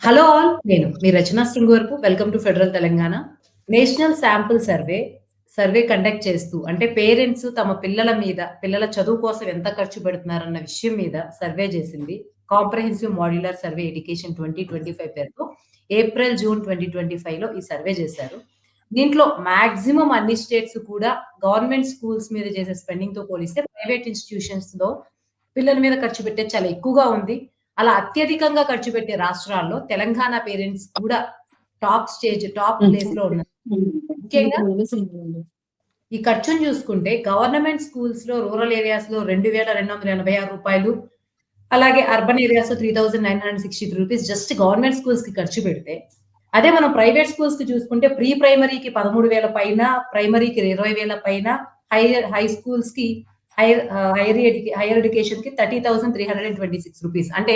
Hello all. నేను మీ Rachana Srungavarapu. Welcome to federal Telangana. National sample survey conduct చేస్తూ అంటే పేరెంట్స్ తమ పిల్లల చదువు కోసం ఎంత ఖర్చు పెడుతున్నారన్న విషయం మీద సర్వే చేసింది. కాంప్రహెన్సివ్ మాడ్యులర్ సర్వే ఎడ్యుకేషన్ 2025 పేరుతో ఏప్రిల్, జూన్ 2025లో ఈ సర్వే చేశారు. దీంట్లో మాక్సిమం అన్ని స్టేట్స్ కూడా గవర్నమెంట్ స్కూల్స్ మీద చేసే స్పెండింగ్‌తో పోలిస్తే ప్రైవేట్ ఇన్‌స్టిట్యూషన్స్‌లో పిల్లల మీద ఖర్చు పెట్టేది చాలా ఎక్కువగా ఉంది. అలా అత్యధికంగా ఖర్చు పెట్టే రాష్ట్రాల్లో తెలంగాణ పేరెంట్స్ కూడా టాప్ ప్లేస్‌లో ఉన్నారు. ముఖ్యంగా ఈ ఖర్చును చూసుకుంటే గవర్నమెంట్ స్కూల్స్‌లో రూరల్ ఏరియాస్‌లో రూ. 2,286 అలాగే అర్బన్ ఏరియాస్‌లో రూ. 3,963 జస్ట్ గవర్నమెంట్ స్కూల్స్‌కి ఖర్చు పెడితే, అదే మనం ప్రైవేట్ స్కూల్స్‌కి చూసుకుంటే ప్రీ ప్రైమరీకి 13,000 పైన, ప్రైమరీకి 20,000 పైన, హై స్కూల్స్‌కి హైయర్ ఎడ్యుకేషన్‌కి రూ. 30,326 అంటే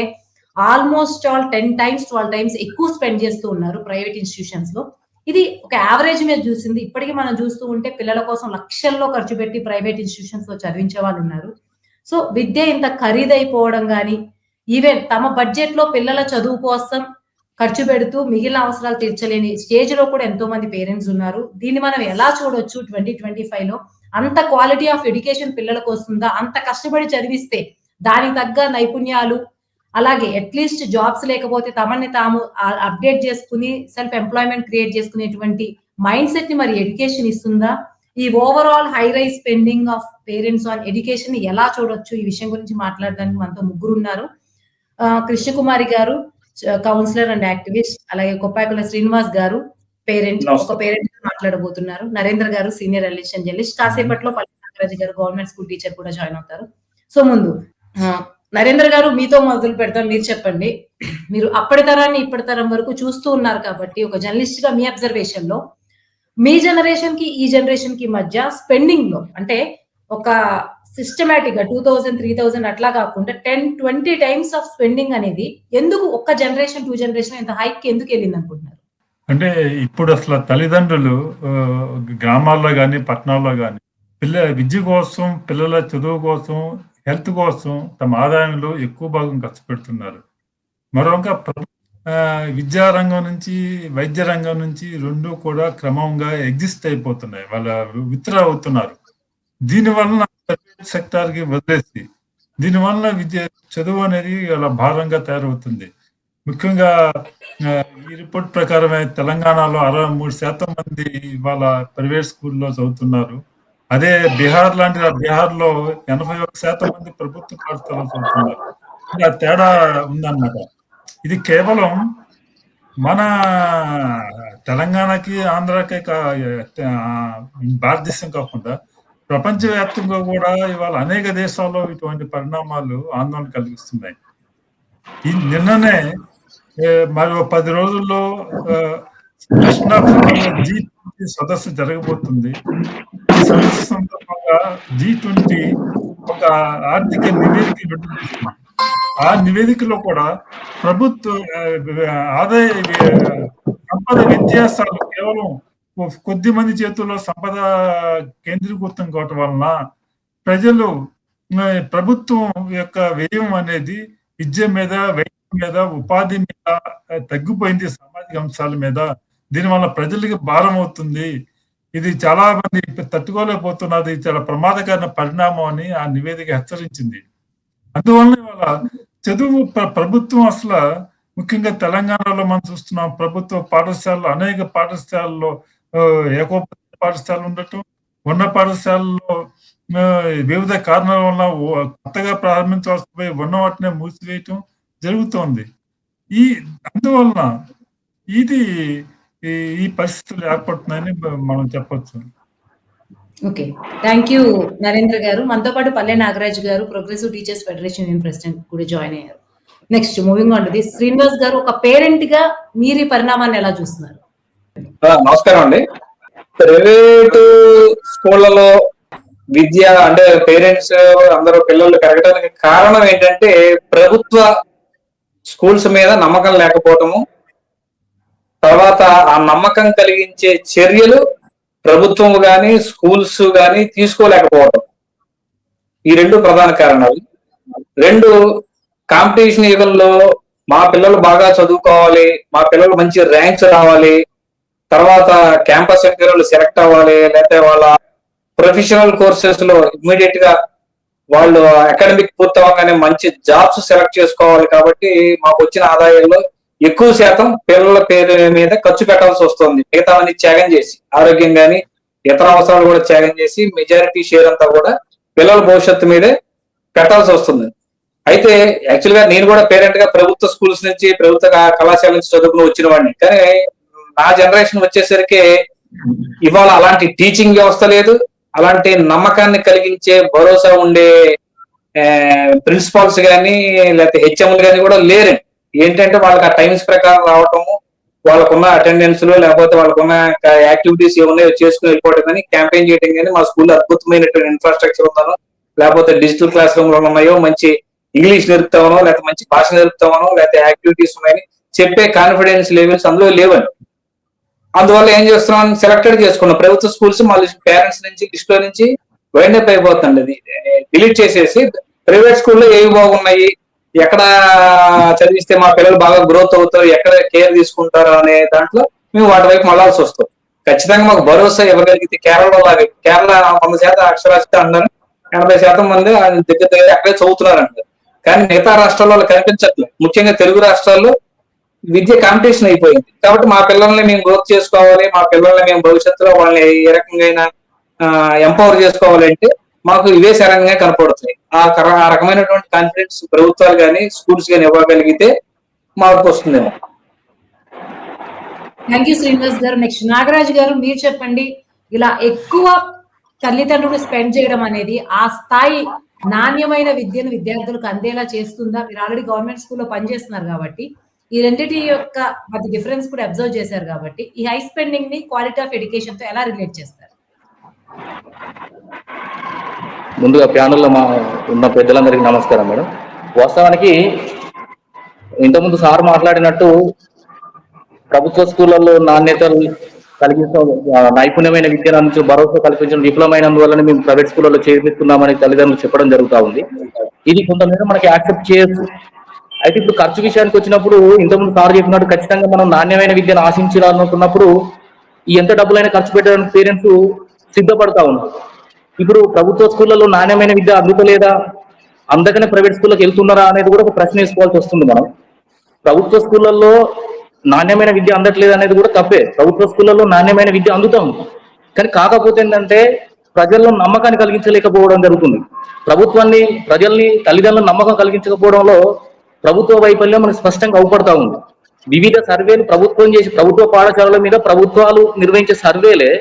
ఆల్మోస్ట్ ఆల్ 10 టైమ్స్, 12 టైమ్స్ ఎక్కువ స్పెండ్ చేస్తూ ఉన్నారు ప్రైవేట్ ఇన్‌స్టిట్యూషన్స్‌లో. ఇది ఒక యావరేజ్ మీద చూసింది. ఇప్పటికి మనం చూస్తూ ఉంటే పిల్లల కోసం లక్షల్లో ఖర్చు పెట్టి ప్రైవేట్ ఇన్‌స్టిట్యూషన్స్‌లో చదివించే వాళ్ళున్నారు. సో, విద్య ఇంత ఖరీదైపోవడం గాని, ఈవెన్ తమ బడ్జెట్‌లో పిల్లల చదువు కోసం ఖర్చు పెడుతూ మిగిలిన అవసరాలు తీర్చలేని స్టేజ్‌లో కూడా ఎంతో మంది పేరెంట్స్ ఉన్నారు. దీన్ని మనం ఎలా చూడొచ్చు 2025లో? అంత క్వాలిటీ ఆఫ్ ఎడ్యుకేషన్ పిల్లలకొస్తుందా? అంత కష్టపడి చదివిస్తే దానికి తగ్గ నైపుణ్యాలు, అలాగే అట్‌లీస్ట్ జాబ్స్ లేకపోతే తమని తాము అప్‌డేట్ చేసుకొని సెల్ఫ్ ఎంప్లాయ్‌మెంట్ క్రియేట్ చేసుకునేటువంటి మైండ్‌సెట్‌ని మరి ఎడ్యుకేషన్ ఇస్తుందా? ఈ overall high rise spending of parents on ఎడ్యుకేషన్‌ని ఎలా చూడొచ్చు? ఈ విషయం గురించి మాట్లాడడానికి మనతో ముగ్గురున్నారు. కృష్ణకుమారి గారు కౌన్సిలర్ అండ్ యాక్టివిస్ట్, అలాగే కొప్పాకుల శ్రీనివాస్ గారు ఒక పేరెంట్ మాట్లాడబోతున్నారు. నరేంద్ర గారు సీనియర్ ఎలిషన్ జర్నలిస్ట్. కాసేపట్లో పల్లె నాగరాజు గారు గవర్నమెంట్ స్కూల్ టీచర్ కూడా జాయిన్ అవుతారు. సో ముందు నరేంద్ర గారు మీతో మొదలు పెడతాం. మీరు చెప్పండి. మీరు అప్పటి తరాన్ని ఇప్పటి తరం వరకు చూస్తూ ఉన్నారు కాబట్టి ఒక జర్నలిస్ట్ గా మీ అబ్జర్వేషన్ లో మీ జనరేషన్ కి ఈ జనరేషన్ కి మధ్య స్పెండింగ్ లో అంటే ఒక సిస్టమాటిక్ గా 2000, 3000 అట్లా కాకుండా 10, 20 టైమ్స్ ఆఫ్ స్పెండింగ్ అనేది ఎందుకు ఒక్క జనరేషన్, 2 జనరేషన్ ఇంత హైక్ ఎందుకు వెళ్ళింది అనుకుంటున్నారు? అంటే ఇప్పుడు అసలు తల్లిదండ్రులు గ్రామాల్లో గాని, పట్టణాల్లో గాని విద్య కోసం, పిల్లల చదువు కోసం, హెల్త్ కోసం తమ ఆదాయంలో ఎక్కువ భాగం ఖర్చు పెడుతున్నారు. మరొక విద్యా రంగం నుంచి, వైద్య రంగం నుంచి 2 కూడా క్రమంగా ఎగ్జిస్ట్ అయిపోతున్నాయి. విత్డ్రా అవుతున్నారు. దీనివలన ప్రైవేట్ సెక్టార్‌కి వదిలేసి, దీనివలన చదువు అనేది అలా భారంగా తయారవుతుంది. ముఖ్యంగా ఈ రిపోర్ట్ ప్రకారమే తెలంగాణలో 63% మంది ఇవాళ ప్రైవేట్ స్కూల్‌లో చదువుతున్నారు. అదే బిహార్‌లో 81% మంది ప్రభుత్వ పాఠశాలలో చదువుతున్నారు. ఇలా తేడా ఉందన్నమాట. ఇది కేవలం మన తెలంగాణకి, ఆంధ్రాకే భారతదేశం కాకుండా ప్రపంచవ్యాప్తంగా కూడా ఇవాళ అనేక దేశాల్లో ఇటువంటి పరిణామాలు ఆందోళన కలిగిస్తున్నాయి. నిన్ననే మరో 10 రోజుల్లో దక్షిణాఫ్రికాలో G20 సదస్సు జరగబోతుంది. ఈ సదస్సు సందర్భంగా G20 ఒక ఆర్థిక నివేదిక విడుదల చేసింది. ఆ నివేదికలో కూడా ప్రభుత్వ ఆదాయ సంపద వ్యత్యాసాలు కేవలం కొద్ది మంది చేతుల్లో సంపద కేంద్రీకృతం కావటం వలన ప్రజలు ప్రభుత్వం యొక్క వ్యయం అనేది విద్య మీద, వైద్యం మీద, ఉపాధి మీద తగ్గిపోయింది. సామాజిక అంశాల మీద. దీనివల్ల ప్రజలకి భారం అవుతుంది. ఇది చాలా మంది తట్టుకోలేకపోతున్నది. చాలా ప్రమాదకర పరిణామం అని ఆ నివేదిక హెచ్చరించింది. అందువలన ఇవాళ చదువు ప్రభుత్వం అసలు ముఖ్యంగా తెలంగాణలో మనం చూస్తున్నాం. ప్రభుత్వ పాఠశాలలు, అనేక పాఠశాలల్లో ఏకోపాధ్యాయ పాఠశాలలు ఉండటం, ఉన్న పాఠశాలలో వివిధ కారణాల వల్ల కొత్తగా ప్రారంభించాల్సి పోయి ఉన్న వాటినే మూసివేయటం జరుగుతోంది. అందువలన ఈ పరిస్థితులు ఏర్పడుతున్నాయని మనం చెప్పొచ్చు. ఓకే. థ్యాంక్ యూ నరేంద్ర గారు. మనతో పాటు పల్లె నాగరాజు గారు progressive teachers federation union president కూడా జాయిన్ అయ్యారు. Next moving on to this, Srinivas గారు ఒక పేరెంట్ గా మీరు ఈ పరిణామాన్ని ఎలా చూస్తున్నారు? నమస్కారం అండి. ప్రైవేటు స్కూళ్లలో విద్య అంటే పేరెంట్స్ అందరూ పిల్లలు పెరగడానికి కారణం ఏంటంటే ప్రభుత్వ స్కూల్స్ మీద నమ్మకం లేకపోవటము, తర్వాత ఆ నమ్మకం కలిగించే చర్యలు ప్రభుత్వం గాని స్కూల్స్ గాని తీసుకోలేకపోవడం. ఈ 2 ప్రధాన కారణాలు. 2 కాంపిటీషన్ యుగంలో మా పిల్లలు బాగా చదువుకోవాలి, మా పిల్లలు మంచి ర్యాంక్స్ రావాలి, తర్వాత క్యాంపస్ ఇంటర్వ్యూలు సెలెక్ట్ అవ్వాలి, లేకపోతే వాళ్ళ ప్రొఫెషనల్ కోర్సెస్ లో ఇమ్మీడియట్ గా వాళ్ళు అకాడమిక్ పూర్తవగానే మంచి జాబ్స్ సెలెక్ట్ చేసుకోవాలి. కాబట్టి మాకు వచ్చిన ఆదాయంలో ఎక్కువ శాతం పిల్లల పేరు మీద ఖర్చు పెట్టాల్సి వస్తుంది. మిగతావన్నీ త్యాగం చేసి, ఆరోగ్యం కానీ ఇతర అవసరాలు కూడా త్యాగం చేసి మెజారిటీ షేర్ అంతా కూడా పిల్లల భవిష్యత్తు మీదే పెట్టాల్సి వస్తుంది. అయితే యాక్చువల్ గా నేను కూడా పేరెంట్ గా ప్రభుత్వ స్కూల్స్ నుంచి, ప్రభుత్వ కళాశాల నుంచి చదువుకుని వచ్చిన వాడిని. కానీ నా జనరేషన్ వచ్చేసరికి ఇవాళ అలాంటి టీచింగ్ వ్యవస్థ లేదు, అలాంటి నమ్మకాన్ని కలిగించే భరోసా ఉండే ప్రిన్సిపాల్స్ కానీ లేకపోతే హెచ్ఎంలు కానీ కూడా లేరు. ఏంటంటే వాళ్ళకి ఆ టైమ్స్ ప్రకారం రావటము, వాళ్ళకున్న అటెండెన్స్ లేకపోతే వాళ్ళకున్న యాక్టివిటీస్ ఏమున్నాయో చేసుకుని వెళ్ళిపోవడం కానీ, క్యాంపెయిన్ చేయడం కానీ, మా స్కూల్లో అద్భుతమైనటువంటి ఇన్ఫ్రాస్ట్రక్చర్ ఉందనో, లేకపోతే డిజిటల్ క్లాస్ రూమ్ లో ఉన్నాయో, మంచి ఇంగ్లీష్ నేర్పుతామనో, లేకపోతే మంచి భాష నేర్పుతామనో, లేకపోతే యాక్టివిటీస్ ఉన్నాయని చెప్పే కాన్ఫిడెన్స్ లెవెల్స్ అందులో లేవని. అందువల్ల ఏం చేస్తున్నాం, సెలెక్టెడ్ చేసుకున్నాం ప్రభుత్వ స్కూల్స్. మళ్ళీ పేరెంట్స్ నుంచి లిస్ట్ లో నుంచి వైండప్ అయిపోతుంది, అది డిలీట్ చేసేసి ప్రైవేట్ స్కూల్లో ఏవి బాగున్నాయి, ఎక్కడ చదివిస్తే మా పిల్లలు బాగా గ్రోత్ అవుతారు, ఎక్కడ కేర్ తీసుకుంటారు అనే దాంట్లో మేము వాటి వైపు మళ్ళాల్సి వస్తాం. ఖచ్చితంగా మాకు భరోసా ఇవ్వగలిగితే కేరళలో లాగే, కేరళ 100% అక్షరాస్యత అన్నారు, 80% మంది దగ్గర దగ్గర అక్కడే చదువుతున్నారంటారు. కానీ మిగతా రాష్ట్రాల్లో వాళ్ళు కనిపించట్లేదు. ముఖ్యంగా తెలుగు రాష్ట్రాల్లో విద్య కాంపిటీషన్ అయిపోయింది. కాబట్టి మా పిల్లల్ని మేము గ్రోత్ చేసుకోవాలి, మా పిల్లల్ని మేము భవిష్యత్తులో వాళ్ళని ఏ రకంగా ఎంపవర్ చేసుకోవాలంటే మాకు ఇవే సరంగా కనపడుతున్నాయి. ఆ రకమైనటువంటి కాన్ఫిడెన్స్ ప్రభుత్వాలు కానీ స్కూల్స్ కానీ ఇవ్వగలిగితే మార్పు వస్తుందేమో. థ్యాంక్ యూ శ్రీనివాస్ గారు. నెక్స్ట్ నాగరాజు గారు, మీరు చెప్పండి. ఇలా ఎక్కువ తల్లిదండ్రులు స్పెండ్ చేయడం అనేది ఆ స్థాయి నాణ్యమైన విద్యను విద్యార్థులకు అందేలా చేస్తుందా? మీరు ఆల్రెడీ గవర్నమెంట్ స్కూల్లో పనిచేస్తున్నారు కాబట్టి ఈ రెండింటి యొక్క మధ్య డిఫరెన్స్ కూడా అబ్జర్వ్ చేశారు కాబట్టి ఈ హై స్పెండింగ్ ని క్వాలిటీ ఆఫ్ ఎడ్యుకేషన్ తో ఎలా రిలేట్ చేస్తారు? ముందుగా ప్యానెల్లో ఉన్న పెద్దలందరికీ నమస్కారం మేడం. వాస్తవానికి ఇంతకుముందు సార్ మాట్లాడినట్టు ప్రభుత్వ స్కూళ్ళల్లో నాణ్యతలు కలిగించడం, నైపుణ్యమైన విద్యను అందించడం, భరోసా కల్పించడం విఫలమైనందువల్ల మేము ప్రైవేట్ స్కూళ్ళలో చేర్పిస్తున్నామని తల్లిదండ్రులు చెప్పడం జరుగుతూ ఉంది. ఇది కొంతమేర మనకి యాక్సెప్ట్ చేయొచ్చు. అయితే ఇప్పుడు ఖర్చు విషయానికి వచ్చినప్పుడు ఇంతకుముందు సార్ చెప్పినట్టు ఖచ్చితంగా మనం నాణ్యమైన విద్యను ఆశించాలనుకున్నప్పుడు ఎంత డబ్బులైనా ఖర్చు పెట్టడానికి పేరెంట్స్ సిద్ధపడతా ఉన్నారు. ఇప్పుడు ప్రభుత్వ స్కూళ్ళలో నాణ్యమైన విద్య అందుతలేదా, అందకనే ప్రైవేట్ స్కూళ్ళకి వెళ్తున్నారా అనేది కూడా ఒక ప్రశ్న వేసుకోవాల్సి వస్తుంది. మనం ప్రభుత్వ స్కూళ్ళల్లో నాణ్యమైన విద్య అందట్లేదు అనేది కూడా తప్పే. ప్రభుత్వ స్కూళ్ళల్లో నాణ్యమైన విద్య అందుతాం, కానీ కాకపోతే ఏంటంటే ప్రజల్లో నమ్మకాన్ని కలిగించలేకపోవడం జరుగుతుంది. ప్రజల్ని తల్లిదండ్రుల నమ్మకం కలిగించకపోవడంలో ప్రభుత్వ వైఫల్యం మనకు స్పష్టంగా అవుపడతా ఉంది. వివిధ సర్వేలు ప్రభుత్వం చేసి, ప్రభుత్వ పాఠశాలల మీద ప్రభుత్వాలు నిర్వహించే సర్వేలే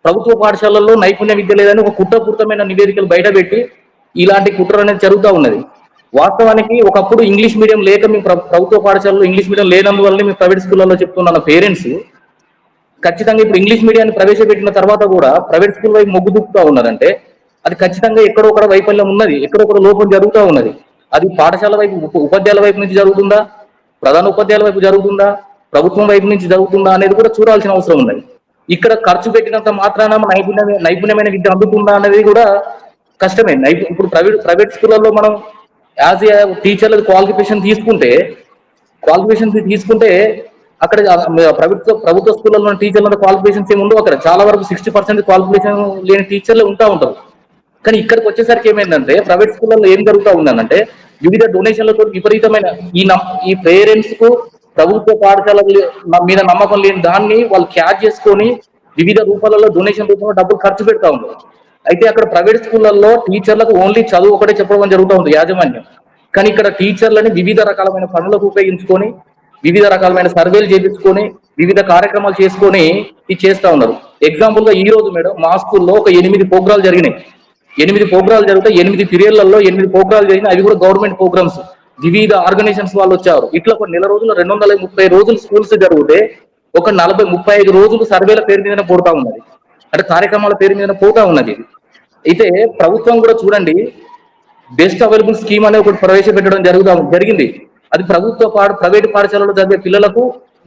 ప్రభుత్వ పాఠశాలల్లో నైపుణ్య విద్య లేదని ఒక కుట్రపూరితమైన నివేదికలు బయటపెట్టి ఇలాంటి కుట్ర అనేది జరుగుతూ ఉన్నది. వాస్తవానికి ఒకప్పుడు ఇంగ్లీష్ మీడియం లేక మేము ప్రభుత్వ పాఠశాలలో ఇంగ్లీష్ మీడియం లేనందువల్ల మేము ప్రైవేట్ స్కూళ్ళలో చెప్తున్న పేరెంట్స్ ఖచ్చితంగా ఇప్పుడు ఇంగ్లీష్ మీడియాన్ని ప్రవేశపెట్టిన తర్వాత కూడా ప్రైవేట్ స్కూల్ వైపు మొగ్గు దూపుతూ ఉన్నారంటే అది ఖచ్చితంగా ఎక్కడొక్కడ వైఫల్యం ఉన్నది, ఎక్కడొక్కడ లోపం జరుగుతూ ఉన్నది. అది పాఠశాల వైపు, ఉపాధ్యాయుల వైపు నుంచి జరుగుతుందా, ప్రధాన ఉపాధ్యాయుల వైపు జరుగుతుందా, ప్రభుత్వం వైపు నుంచి జరుగుతుందా అనేది కూడా చూడాల్సిన అవసరం ఉన్నది. ఇక్కడ ఖర్చు పెట్టినంత మాత్రాన నైపుణ్యమైన విద్య అందుతుందా అనేది కూడా కష్టమే. ఇప్పుడు ప్రైవేట్ స్కూళ్ళల్లో మనం యాజ్ ఏ టీచర్ల క్వాలిఫికేషన్ తీసుకుంటే అక్కడ ప్రభుత్వ స్కూళ్ళలో టీచర్ల క్వాలిఫికేషన్స్ ఏమి ఉండవు. అక్కడ చాలా వరకు 60% క్వాలిఫికేషన్ లేని టీచర్లు ఉంటారు. కానీ ఇక్కడికి వచ్చేసరికి ఏమైందంటే ప్రైవేట్ స్కూళ్ళలో ఏం జరుగుతూ ఉందనంటే వివిధ డొనేషన్లతో విపరీతమైన ఈ పేరెంట్స్ కు ప్రభుత్వ పాఠశాల మీద నమ్మకం లేని దాన్ని వాళ్ళు క్యాచ్ చేసుకొని వివిధ రూపాలలో డొనేషన్ రూపంలో డబ్బులు ఖర్చు పెడతా ఉన్నారు. అయితే అక్కడ ప్రైవేట్ స్కూళ్ళల్లో టీచర్లకు ఓన్లీ చదువు ఒకటే చెప్పడం జరుగుతూ ఉంది యాజమాన్యం. కానీ ఇక్కడ టీచర్లని వివిధ రకాలమైన పనులకు ఉపయోగించుకొని, వివిధ రకాలమైన సర్వేలు చేయించుకొని, వివిధ కార్యక్రమాలు చేసుకొని ఇది చేస్తా ఉన్నారు. ఎగ్జాంపుల్ గా ఈ రోజు మేడం మా స్కూల్లో ఒక 8 ప్రోగ్రాలు జరిగినాయి. 8 ప్రోగ్రాలు జరిగితే 8 పీరియడ్లలో 8 ప్రోగ్రాలు జరిగినాయి. అవి కూడా గవర్నమెంట్ ప్రోగ్రామ్స్, వివిధ ఆర్గనైజేషన్స్ వాళ్ళు వచ్చారు. ఇట్లా ఒక నెల రోజులు 230 రోజులు స్కూల్స్ జరిగితే ఒక 40-35 రోజులు సర్వేల పేరు మీదనే పోతా ఉన్నది, అంటే కార్యక్రమాల పేరు మీదనే పోతా ఉన్నది. అయితే ప్రభుత్వం కూడా చూడండి బెస్ట్ అవైలబుల్ స్కీమ్ అనే ఒకటి ప్రవేశపెట్టడం జరిగింది. అది ప్రైవేట్ పాఠశాలలో చదివే పిల్లలకు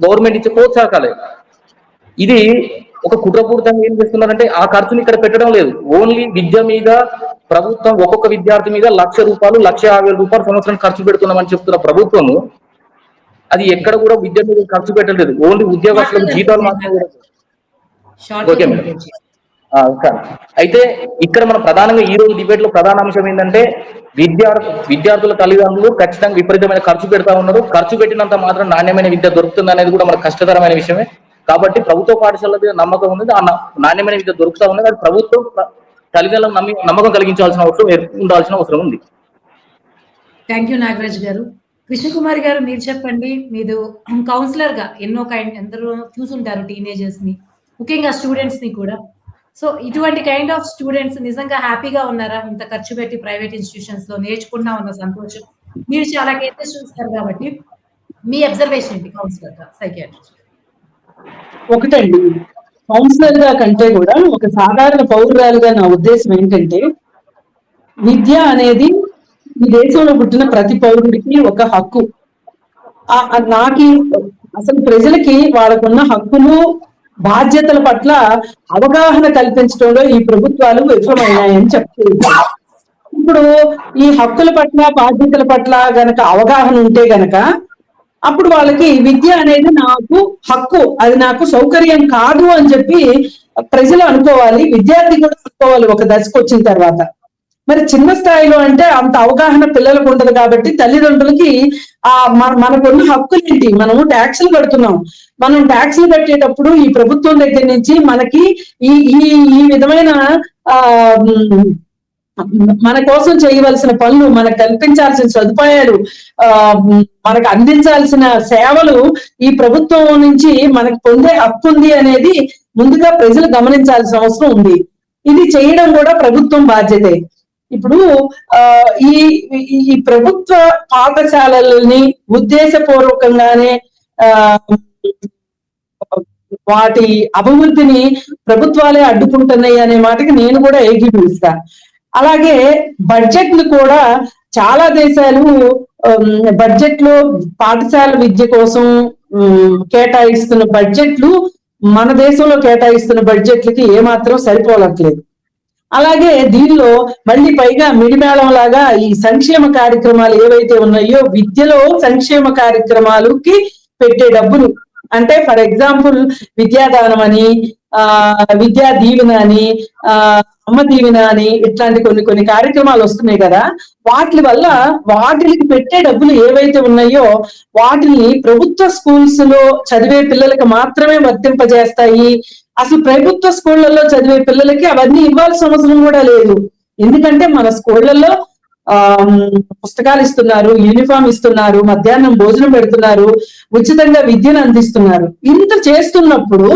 గవర్నమెంట్ ఇచ్చే ప్రోత్సాహకాలే. ఇది ఒక కుట్రపూరితంగా ఏం చేస్తున్నారంటే ఆ ఖర్చుని ఇక్కడ పెట్టడం లేదు. ఓన్లీ విద్య మీద ప్రభుత్వం ఒక్కొక్క విద్యార్థి మీద ₹1,00,000, ₹1,50,000 సంవత్సరం ఖర్చు పెడుతున్నామని చెప్తున్న ప్రభుత్వము అది ఎక్కడ కూడా విద్య మీద ఖర్చు పెట్టలేదు, ఓన్లీ ఉద్యోగస్తులకు జీతాలు మాత్రమే. Okay madam. అయితే ఇక్కడ మనం ప్రధానంగా ఈ రోజు డిబేట్ లో ప్రధాన అంశం ఏంటంటే విద్యార్థుల తల్లిదండ్రులు ఖచ్చితంగా విపరీతమైన ఖర్చు పెడతా ఉన్నారు. ఖర్చు పెట్టినంత మాత్రం నాణ్యమైన విద్య దొరుకుతుంది అనేది కూడా మనకు కష్టతరమైన విషయమే. కాబట్టి ప్రభుత్వ పాఠశాలల మీద నమ్మకం ఉంది, ఆ నాణ్యమైన విద్య దొరుకుతా ఉన్నది. అది ప్రభుత్వం తల్లిదండ్రులకు నమ్మకం కలిగించాల్సిన అవసరం ఉండాల్సిన అవసరం ఉంది. థ్యాంక్ యూ నాగరాజ్ గారు. కృష్ణకుమారి గారు మీరు చెప్పండి. మీరు కౌన్సిలర్ గా ఎందరో చూసుంటారు టీనేజర్స్ ని, ముఖ్యంగా స్టూడెంట్స్ ని కూడా. సో ఇటువంటి కైండ్ ఆఫ్ స్టూడెంట్స్ నిజంగా హ్యాపీగా ఉన్నారా? ఇంత ఖర్చు పెట్టి ప్రైవేట్ ఇన్స్టిట్యూషన్స్ లో నేర్చుకున్నా ఉన్న సంతోషం. మీరు చాలా కేసెస్ చూస్తారు కాబట్టి మీ అబ్జర్వేషన్ ఏంటి కౌన్సిలర్ గా, సైకియాట్రిస్ట్? ఒకటండి, కౌన్సిలర్ గా కంటే కూడా ఒక సాధారణ పౌరురాలుగా నా ఉద్దేశం ఏంటంటే, విద్య అనేది ఈ దేశంలో పుట్టిన ప్రతి పౌరుడికి ఒక హక్కు. నాకి అసలు ప్రజలకి వాళ్ళకున్న హక్కులు బాధ్యతల పట్ల అవగాహన కల్పించడంలో ఈ ప్రభుత్వాలు విఫలమయ్యాయని చెప్తుంది. ఇప్పుడు ఈ హక్కుల పట్ల బాధ్యతల పట్ల గనక అవగాహన ఉంటే గనక అప్పుడు వాళ్ళకి విద్య అనేది నాకు హక్కు, అది నాకు సౌకర్యం కాదు అని చెప్పి ప్రజలు అనుకోవాలి, విద్యార్థి కూడా అనుకోవాలి ఒక దశకు వచ్చిన తర్వాత. మరి చిన్న స్థాయిలో అంటే అంత అవగాహన పిల్లలకు ఉండదు కాబట్టి తల్లిదండ్రులకి మనకున్న హక్కులు ఏంటి, మనము ట్యాక్సులు కడుతున్నాం, మనం ట్యాక్సులు కట్టేటప్పుడు ఈ ప్రభుత్వం దగ్గర నుంచి మనకి ఈ విధమైన మన కోసం చేయవలసిన పనులు, మనకు కల్పించాల్సిన సదుపాయాలు, మనకు అందించాల్సిన సేవలు ఈ ప్రభుత్వం నుంచి మనకు పొందే హక్కు ఉంది అనేది ముందుగా ప్రజలు గమనించాల్సిన అవసరం ఉంది. ఇది చేయడం కూడా ప్రభుత్వం బాధ్యతే. ఇప్పుడు ఈ ప్రభుత్వ పాఠశాలలని ఉద్దేశపూర్వకంగానే వాటి అభివృద్ధిని ప్రభుత్వాలే అడ్డుకుంటున్నాయి అనే మాటకి నేను కూడా ఏకీభవిస్తా. అలాగే బడ్జెట్లు కూడా చాలా దేశాలు బడ్జెట్ లో పాఠశాల విద్య కోసం కేటాయిస్తున్న బడ్జెట్లు మన దేశంలో కేటాయిస్తున్న బడ్జెట్లకి ఏమాత్రం సరిపోలట్లేదు. అలాగే దీనిలో మళ్ళీ పైగా మిడిమేళం లాగా ఈ సంక్షేమ కార్యక్రమాలు ఏవైతే ఉన్నాయో, విద్యలో సంక్షేమ కార్యక్రమాలకి పెట్టే డబ్బులు అంటే ఫర్ ఎగ్జాంపుల్ విద్యాదానం అని, విద్యా దీవెన అని, అమ్మ దీవెన అని ఇట్లాంటి కొన్ని కార్యక్రమాలు వస్తున్నాయి కదా, వాటి వల్ల వాటికి పెట్టే డబ్బులు ఏవైతే ఉన్నాయో వాటిని ప్రభుత్వ స్కూల్స్ లో చదివే పిల్లలకి మాత్రమే వర్తింపజేస్తాయి. అసలు ప్రభుత్వ స్కూళ్లలో చదివే పిల్లలకి అవన్నీ ఇవ్వాల్సిన అవసరం కూడా లేదు. ఎందుకంటే మన స్కూళ్లలో పుస్తకాలు ఇస్తున్నారు, యూనిఫామ్ ఇస్తున్నారు, మధ్యాహ్నం భోజనం పెడుతున్నారు, ఉచితంగా విద్యను అందిస్తున్నారు. ఇంత చేస్తున్నప్పుడు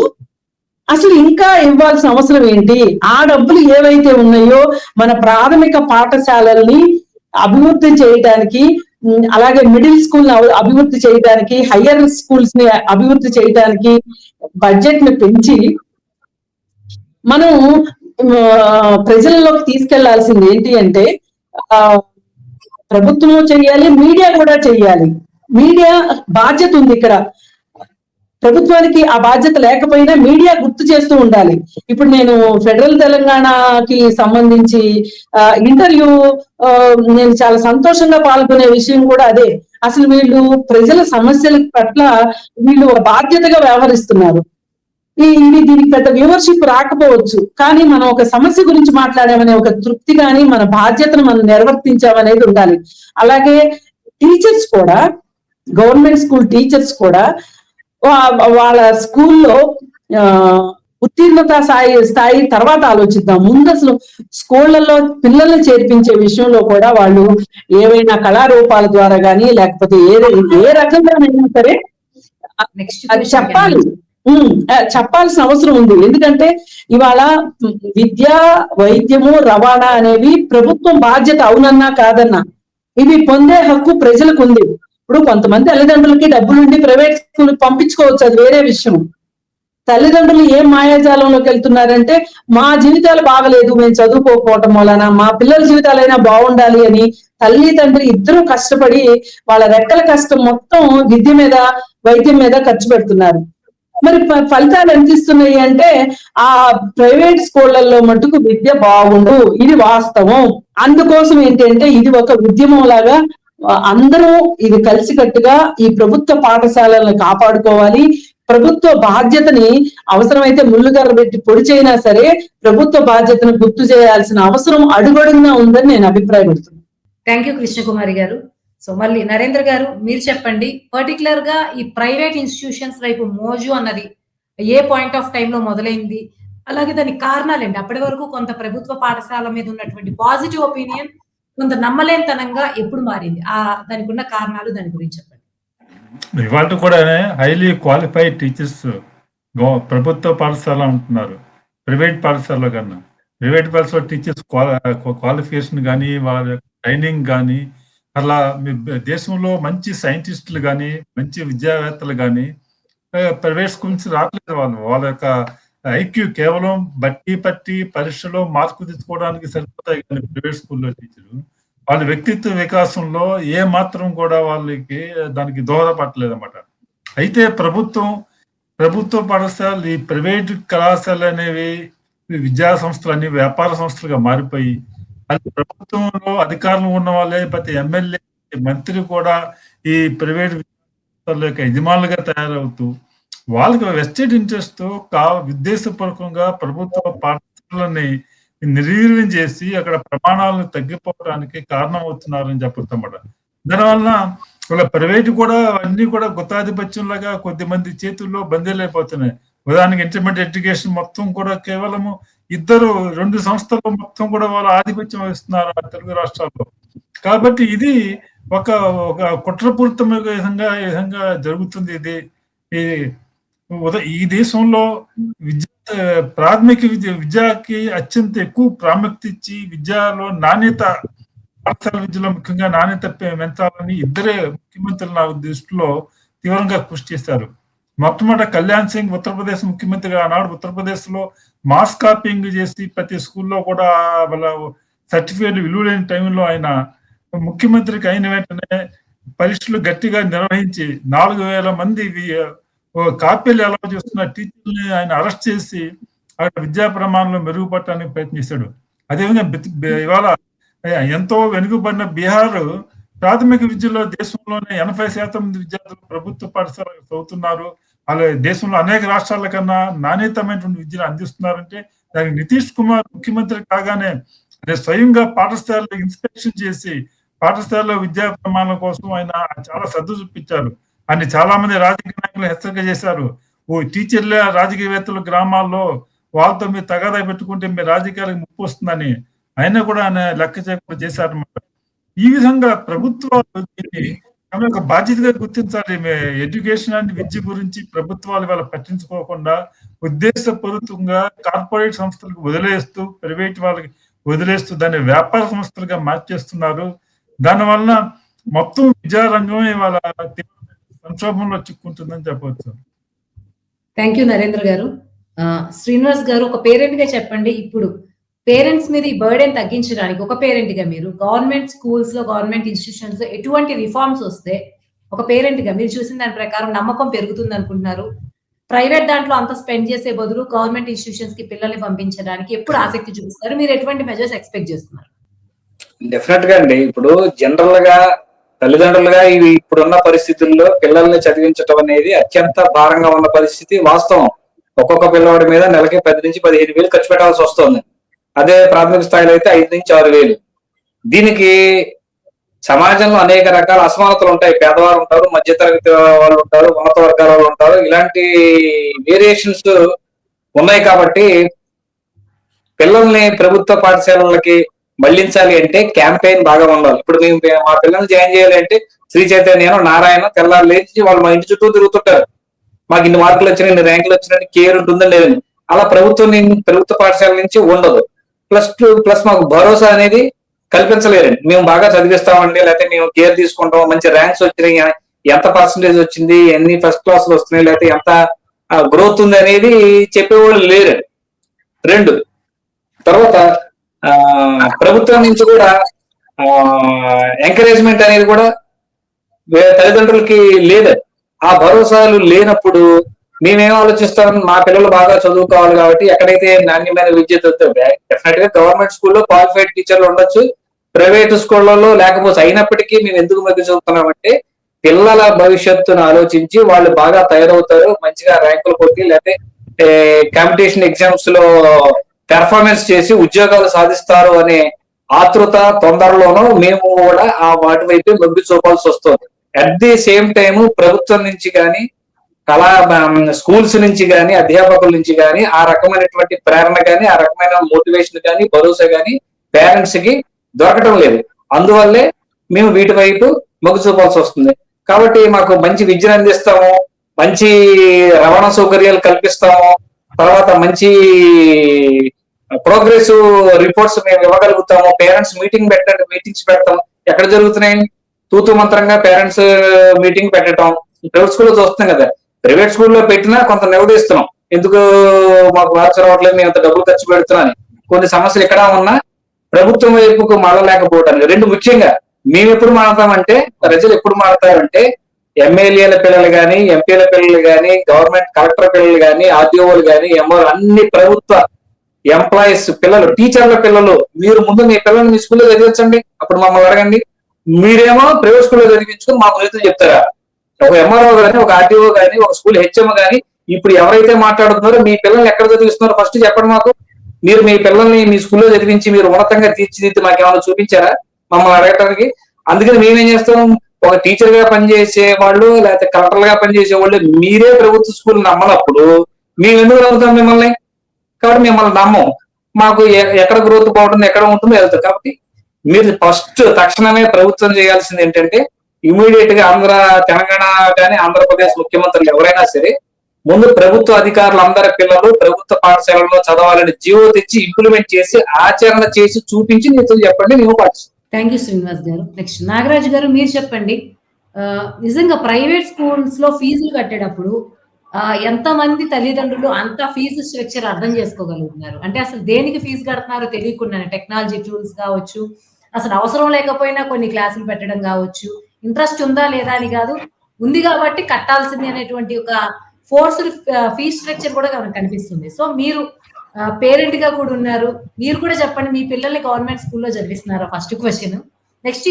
అసలు ఇంకా ఇవ్వాల్సిన అవసరం ఏంటి? ఆ డబ్బులు ఏవైతే ఉన్నాయో మన ప్రాథమిక పాఠశాలల్ని అభివృద్ధి చేయడానికి, అలాగే మిడిల్ స్కూల్ అభివృద్ధి చేయడానికి, హయ్యర్ స్కూల్స్ ని అభివృద్ధి చేయడానికి బడ్జెట్ ని పెంచి మనం ప్రజల్లోకి తీసుకెళ్లాల్సింది ఏంటి అంటే, ప్రభుత్వం చెయ్యాలి, మీడియా కూడా చెయ్యాలి. మీడియా బాధ్యత ఉంది ఇక్కడ. ప్రభుత్వానికి ఆ బాధ్యత లేకపోయినా మీడియా గుర్తు చేస్తూ ఉండాలి. ఇప్పుడు నేను ఫెడరల్ తెలంగాణకి సంబంధించి ఇంటర్వ్యూ నేను చాలా సంతోషంగా పాల్గొనే విషయం కూడా అదే. అసలు వీళ్ళు ప్రజల సమస్యల పట్ల వీళ్ళు ఒక బాధ్యతగా వ్యవహరిస్తున్నారు. దీనికి పెద్ద వ్యూవర్షిప్ రాకపోవచ్చు, కానీ మనం ఒక సమస్య గురించి మాట్లాడామనే ఒక తృప్తి కానీ మన బాధ్యతను మనం నిర్వర్తించామనేది ఉండాలి. అలాగే టీచర్స్ కూడా, గవర్నమెంట్ స్కూల్ టీచర్స్ కూడా వాళ్ళ స్కూల్లో ఉత్తీర్ణత స్థాయి తర్వాత ఆలోచిద్దాం. ముందు అసలు స్కూళ్లలో పిల్లల్ని చేర్పించే విషయంలో కూడా వాళ్ళు ఏవైనా కళారూపాల ద్వారా కానీ లేకపోతే ఏ రకంగానైనా సరే అది చెప్పాల్సిన అవసరం ఉంది. ఎందుకంటే ఇవాళ విద్య, వైద్యము, రవాణా అనేవి ప్రభుత్వం బాధ్యత, అవునన్నా కాదన్నా ఇవి పొందే హక్కు ప్రజలకు ఉంది. ఇప్పుడు కొంతమంది తల్లిదండ్రులకి డబ్బులుండి ప్రైవేట్ స్కూల్ పంపించుకోవచ్చు, అది వేరే విషయం. తల్లిదండ్రులు ఏం మాయాజాలంలోకి వెళ్తున్నారంటే, మా జీవితాలు బాగలేదు, మేము చదువుకోకపోవటం వలన మా పిల్లల జీవితాలైనా బాగుండాలి అని తల్లి తండ్రి ఇద్దరూ కష్టపడి వాళ్ళ రెక్కల కష్టం మొత్తం విద్య మీద, వైద్యం మీద ఖర్చు పెడుతున్నారు. మరి ఫలితాలు ఎంత ఇస్తున్నాయి అంటే, ఆ ప్రైవేట్ స్కూళ్లలో మటుకు విద్య బాగుండు, ఇది వాస్తవం. అందుకోసం ఏంటంటే ఇది ఒక ఉద్యమం లాగా అందరూ ఇది కలిసికట్టుగా ఈ ప్రభుత్వ పాఠశాలలను కాపాడుకోవాలి. ప్రభుత్వ బాధ్యతని అవసరమైతే ముళ్ళుగర్ర పెట్టి పొడి చేయనా సరే ప్రభుత్వ బాధ్యతను గుర్తు చేయాల్సిన అవసరం అడుగడుగునా ఉందని నేను అభిప్రాయపడుతున్నాను. థ్యాంక్ యూ కృష్ణకుమారి గారు. సో మళ్ళీ నరేంద్ర గారు మీరు చెప్పండి, పర్టికులర్ గా ఈ ప్రైవేట్ ఇన్స్టిట్యూషన్స్ వైపు మోజు అన్నది ఏ పాయింట్ ఆఫ్ టైం లో మొదలైంది, అలాగే దానికి కారణాలేంటి? అప్పటి వరకు కొంత ప్రభుత్వ పాఠశాల మీద ఉన్నటువంటి పాజిటివ్ ఒపీనియన్ కొంత నమ్మలేనితనంగా ఎప్పుడు మారింది? దానికి ఉన్న కారణాలు దాని గురించి చెప్పండి. ఇవాళ కూడా హైలీ క్వాలిఫైడ్ టీచర్స్ ప్రభుత్వ పాఠశాల ఉంటున్నారు ప్రైవేట్ పాఠశాలలో కన్నా. ప్రైవేట్ పాఠశాల టీచర్స్ క్వాలిఫికేషన్ కానీ వాళ్ళ ట్రైనింగ్ కానీ అలా దేశంలో మంచి సైంటిస్టులు కానీ మంచి విద్యావేత్తలు కానీ ప్రైవేట్ స్కూల్ నుంచి రావట్లేదు. వాళ్ళ యొక్క ఐక్యూ కేవలం పట్టి పరీక్షలో మార్కు తెచ్చుకోవడానికి సరిపోతాయి కానీ ప్రైవేట్ స్కూల్లో టీచరు వాళ్ళ వ్యక్తిత్వ వికాసంలో ఏ మాత్రం కూడా వాళ్ళకి దానికి దోహదపడలేదు అన్నమాట. అయితే ప్రభుత్వ పాఠశాలలు ఈ ప్రైవేట్ కళాశాలలు అనేవి విద్యా సంస్థలు అన్ని వ్యాపార సంస్థలుగా మారిపోయి అది ప్రభుత్వంలో అధికారంలో ఉన్న వాళ్ళే ప్రతి ఎమ్మెల్యే మంత్రి కూడా ఈ ప్రైవేట్ విద్యాసంస్థల యొక్క యజమానులుగా తయారవుతూ వాళ్ళకి వెస్టెడ్ ఇంట్రెస్ట్ తో ఉద్దేశపూర్వకంగా ప్రభుత్వ పాఠశాలని నిర్వీర్యం చేసి అక్కడ ప్రమాణాలను తగ్గిపోవడానికి కారణం అవుతున్నారని చెప్పొచ్చన్నమాట. దానివల్ల వాళ్ళ ప్రైవేట్ కూడా అన్ని కూడా గుత్తాధిపత్యంలాగా కొద్దిమంది చేతుల్లో బందీలైపోతున్నాయి. ఉదాహరణకి ఇంటర్మీడియట్ ఎడ్యుకేషన్ మొత్తం కూడా కేవలము 2 సంస్థలు మొత్తం కూడా వాళ్ళ ఆధిపత్యం వహిస్తున్నారు ఆ తెలుగు రాష్ట్రాల్లో. కాబట్టి ఇది ఒక కుట్రపూరితమైన విధంగా జరుగుతుంది. ఈ దేశంలో ప్రాథమిక విద్యకి అత్యంత ఎక్కువ ప్రాముఖ్యత ఇచ్చి విద్యలో నాణ్యత, పాఠశాల విద్యలో ముఖ్యంగా నాణ్యత పెంచాలని ఇద్దరే ముఖ్యమంత్రులు నా దృష్టిలో తీవ్రంగా కృషి చేశారు. మొట్టమొదట కళ్యాణ్ సింగ్ ఉత్తరప్రదేశ్ ముఖ్యమంత్రిగా ఆనాడు ఉత్తరప్రదేశ్ లో మాస్ కాపింగ్ చేసి ప్రతి స్కూల్లో కూడా వాళ్ళ సర్టిఫికేట్ విలువ లేని టైంలో ఆయన ముఖ్యమంత్రికి అయిన వెంటనే పరీక్షలు గట్టిగా నిర్వహించి 4,000 మంది కాపీలు ఎలా చేస్తున్న టీచర్ని ఆయన అరెస్ట్ చేసి అక్కడ విద్యా ప్రమాణంలో మెరుగుపడటానికి ప్రయత్నిస్తాడు. అదేవిధంగా ఇవాళ ఎంతో వెనుకబడిన బీహార్ ప్రాథమిక విద్యలో దేశంలోనే 80% విద్యార్థులు ప్రభుత్వ పాఠశాలకు చదువుతున్నారు. అలాగే దేశంలో అనేక రాష్ట్రాల కన్నా నాణ్యతమైనటువంటి విద్యను అందిస్తున్నారంటే దానికి నితీష్ కుమార్ ముఖ్యమంత్రి కాగానే స్వయంగా పాఠశాలలో ఇన్స్పెక్షన్ చేసి పాఠశాలలో విద్యా ప్రమాణాల కోసం ఆయన చాలా శ్రద్ధ చూపించారు. అని చాలా మంది రాజకీయ నాయకులు హెచ్చరిక చేశారు. టీచర్లే రాజకీయవేత్తలు గ్రామాల్లో వాళ్ళతో మీరు తగాదా పెట్టుకుంటే మీ రాజకీయాలకు ముప్పు వస్తుందని అయినా కూడా ఆయన లెక్క చేయకుండా చేశారన్నమాట. ఈ విధంగా ప్రభుత్వాలు తమ యొక్క బాధ్యతగా గుర్తించాలి. ఎడ్యుకేషన్ అండ్ విద్య గురించి ప్రభుత్వాలు ఇవాళ పట్టించుకోకుండా ఉద్దేశపూర్వకంగా కార్పొరేట్ సంస్థలకు వదిలేస్తూ ప్రైవేట్ వాళ్ళకి వదిలేస్తూ దాన్ని వ్యాపార సంస్థలుగా మార్చేస్తున్నారు. దానివల్ల మొత్తం విద్యారంగం ఇవాళ సంక్షోభంలో చిక్కుంటుందని చెప్పవచ్చు. థ్యాంక్ యూ నరేంద్ర గారు. శ్రీనివాస్ గారు, ఒక పేరెంట్ గా చెప్పండి, ఇప్పుడు పేరెంట్స్ మీద ఈ బర్డెన్ తగ్గించడానికి ఒక పేరెంట్ గా మీరు గవర్నమెంట్ స్కూల్స్ లో గవర్నమెంట్ ఇన్స్టిట్యూషన్స్ లో ఎటువంటి రిఫార్మ్స్ వస్తే ఒక పేరెంట్ గా మీరు చూసిన దాని ప్రకారం నమ్మకం పెరుగుతుంది అనుకుంటున్నారు? ప్రైవేట్ దాంట్లో అంత స్పెండ్ చేసే బదులు గవర్నమెంట్ ఇన్స్టిట్యూషన్స్ కి పిల్లల్ని పంపించడానికి ఎప్పుడు ఆసక్తి చూపిస్తారు? మీరు ఎటువంటి మెజర్స్ ఎక్స్పెక్ట్ చేస్తున్నారు? డెఫినెట్ గా అండి, ఇప్పుడు జనరల్ గా తల్లిదండ్రులుగా ఇవి ఇప్పుడున్న పరిస్థితుల్లో పిల్లల్ని చదివించడం అనేది అత్యంత భారంగా ఉన్న పరిస్థితి వాస్తవం. ఒక్కొక్క పిల్లవాడి మీద నెలకి 10 నుంచి 15 వేలు ఖర్చు పెట్టాల్సి వస్తుంది. అదే ప్రాథమిక స్థాయిలో అయితే 5 నుంచి 6 వేలు. దీనికి సమాజంలో అనేక రకాల అసమానతలు ఉంటాయి. పేదవారు ఉంటారు, మధ్యతరగతి వాళ్ళు ఉంటారు, ఉన్నత వర్గాల వాళ్ళు ఉంటారు. ఇలాంటి వేరియేషన్స్ ఉన్నాయి. కాబట్టి పిల్లల్ని ప్రభుత్వ పాఠశాలలకి మళ్లించాలి అంటే క్యాంపెయిన్ బాగా ఉండాలి. ఇప్పుడు మేము మా పిల్లల్ని జాయిన్ చేయాలి అంటే శ్రీ చైతన్య, నారాయణ తెల్లారు లేచి వాళ్ళు మా ఇంటి చుట్టూ తిరుగుతుంటారు. మాకు ఇన్ని మార్కులు వచ్చినాయి, ఇన్ని ర్యాంకులు వచ్చినాయి, కేర్ ఉంటుందని లేదని. అలా ప్రభుత్వ పాఠశాల నుంచి ఉండదు. ప్లస్ మాకు భరోసా అనేది కల్పించలేరండి. మేము బాగా చదివిస్తామండి, లేకపోతే మేము కేర్ తీసుకుంటాం, మంచి ర్యాంక్స్ వచ్చినాయి, ఎంత పర్సంటేజ్ వచ్చింది, ఎన్ని ఫస్ట్ క్లాసులు వస్తున్నాయి, లేకపోతే ఎంత గ్రోత్ ఉంది అనేది చెప్పేవాళ్ళు లేరండి. 2 తర్వాత ప్రభుత్వం నుంచి కూడా ఎంకరేజ్మెంట్ అనేది కూడా తల్లిదండ్రులకి లేదు. ఆ భరోసాలు లేనప్పుడు మేమేం ఆలోచిస్తాం, మా పిల్లలు బాగా చదువుకోవాలి కాబట్టి ఎక్కడైతే నాణ్యమైన విద్య దొరుకుతుంది, డెఫినెట్ గా గవర్నమెంట్ స్కూల్లో క్వాలిఫైడ్ టీచర్లు ఉండొచ్చు, ప్రైవేట్ స్కూళ్ళలో లేకపోతే అయినప్పటికీ మేము ఎందుకు మొగ్గు చూపుతున్నామంటే పిల్లల భవిష్యత్తును ఆలోచించి వాళ్ళు బాగా తయారవుతారు, మంచిగా ర్యాంకులు కొట్టి లేకపోతే కాంపిటీషన్ ఎగ్జామ్స్ లో పెర్ఫార్మెన్స్ చేసి ఉద్యోగాలు సాధిస్తారు అనే ఆతృత తొందరలోనూ మేము కూడా ఆ వాటి వైపు మొగ్గు చూపాల్సి వస్తుంది. అట్ ది సేమ్ టైం ప్రభుత్వం నుంచి కానీ స్కూల్స్ నుంచి కానీ అధ్యాపకుల నుంచి కానీ ఆ రకమైనటువంటి ప్రేరణ కానీ ఆ రకమైన మోటివేషన్ కానీ భరోసా కానీ పేరెంట్స్ కి దొరకటం లేదు. అందువల్లే మేము వీటి వైపు మొగ్గు చూపాల్సి వస్తుంది. కాబట్టి మాకు మంచి విద్యను అందిస్తాము, మంచి రవాణా సౌకర్యాలు కల్పిస్తాము, తర్వాత మంచి ప్రోగ్రెస్ రిపోర్ట్స్ మేము ఇవ్వగలుగుతాము, పేరెంట్స్ మీటింగ్స్ పెడతాం. ఎక్కడ జరుగుతున్నాయి? తూతు మంత్రంగా పేరెంట్స్ మీటింగ్ పెట్టడం ప్రైవేట్ స్కూల్లో చూస్తున్నాం కదా. ప్రైవేట్ స్కూల్లో పెట్టినా కొంత నిలదీస్తున్నాం, ఎందుకు మాకు మార్క్స్ రావట్లేదు, మేము అంత డబ్బులు ఖర్చు పెడుతున్నాం. కొన్ని సమస్యలు ఎక్కడ ఉన్నా ప్రభుత్వం వైపుకు మారలేకపోవటానికి రెండు ముఖ్యంగా మేము ఎప్పుడు మారతామంటే, ప్రజలు ఎప్పుడు మారతారంటే ఎమ్మెల్యేల పిల్లలు కానీ, ఎంపీల పిల్లలు కానీ, గవర్నమెంట్ కలెక్టర్ పిల్లలు కానీ, ఆర్డీఓలు కానీ, ఎంఓ అన్ని ప్రభుత్వ ఎంప్లాయీస్ పిల్లలు, టీచర్ల పిల్లలు, మీరు ముందు మీ పిల్లల్ని మీ స్కూల్లో చదివించండి, అప్పుడు మమ్మల్ని అడగండి. మీరేమో ప్రైవేట్ స్కూల్లో చదివించుకుని మాకు రైతులు చెప్తారా? ఒక ఎంఆర్ఓ కానీ, ఒక ఆర్టీఓ కానీ, ఒక స్కూల్ హెచ్ఎం కానీ ఇప్పుడు ఎవరైతే మాట్లాడుతున్నారో మీ పిల్లల్ని ఎక్కడ చదివిస్తున్నారో ఫస్ట్ చెప్పండి మాకు. మీరు మీ పిల్లల్ని మీ స్కూల్లో చదివించి మీరు ఉన్నతంగా తీర్చిదిద్ది మాకు ఏమైనా చూపించారా మమ్మల్ని అడగటానికి? అందుకని మేమేం చేస్తాం, ఒక టీచర్ గా పనిచేసే వాళ్ళు లేకపోతే కలెక్టర్ గా పనిచేసే వాళ్ళు మీరే ప్రభుత్వ స్కూల్ నమ్మనప్పుడు మేము ఎందుకు నమ్ముతాం మిమ్మల్ని? కాబట్టి మిమ్మల్ని నమ్మం. మాకు ఎక్కడ గ్రోత్ బాగుంటుంది, ఎక్కడ ఉంటుందో వెళ్తాం. కాబట్టి మీరు ఫస్ట్ తక్షణమే ప్రభుత్వం చేయాల్సింది ఏంటంటే ఇమీడియట్ గా తెలంగాణ కానీ ఆంధ్రప్రదేశ్ ముఖ్యమంత్రులు ఎవరైనా సరే ముందు ప్రభుత్వ అధికారులు అందరి పిల్లలు ప్రభుత్వ పాఠశాలలో చదవాలని జీవో తెచ్చి ఇంప్లిమెంట్ చేసి ఆచరణ చేసి చూపించి మీతో చెప్పండి, మేము పాటిస్తాం. థ్యాంక్ యూ శ్రీనివాస్ గారు. నెక్స్ట్ నాగరాజు గారు మీరు చెప్పండి. నిజంగా ప్రైవేట్ స్కూల్స్ లో ఫీజులు కట్టేటప్పుడు ఎంతమంది తల్లిదండ్రులు అంత ఫీజు స్ట్రక్చర్ అర్థం చేసుకోగలుగుతున్నారు? అంటే అసలు దేనికి ఫీజు కడుతున్నారో తెలియకుండా టెక్నాలజీ టూల్స్ కావచ్చు, అసలు అవసరం లేకపోయినా కొన్ని క్లాసులు పెట్టడం కావచ్చు, ఇంట్రెస్ట్ ఉందా లేదా అని కాదు, ఉంది కాబట్టి కట్టాల్సింది అనేటువంటి ఒక ఫోర్స్డ్ ఫీజ్ స్ట్రక్చర్ కూడా మనకు కనిపిస్తుంది. సో మీరు పేరెంట్ గా కూడా ఉన్నారు, మీరు కూడా చెప్పండి, మీ పిల్లల్ని గవర్నమెంట్ స్కూల్లో చదివిస్తున్నారా? First question. నెక్స్ట్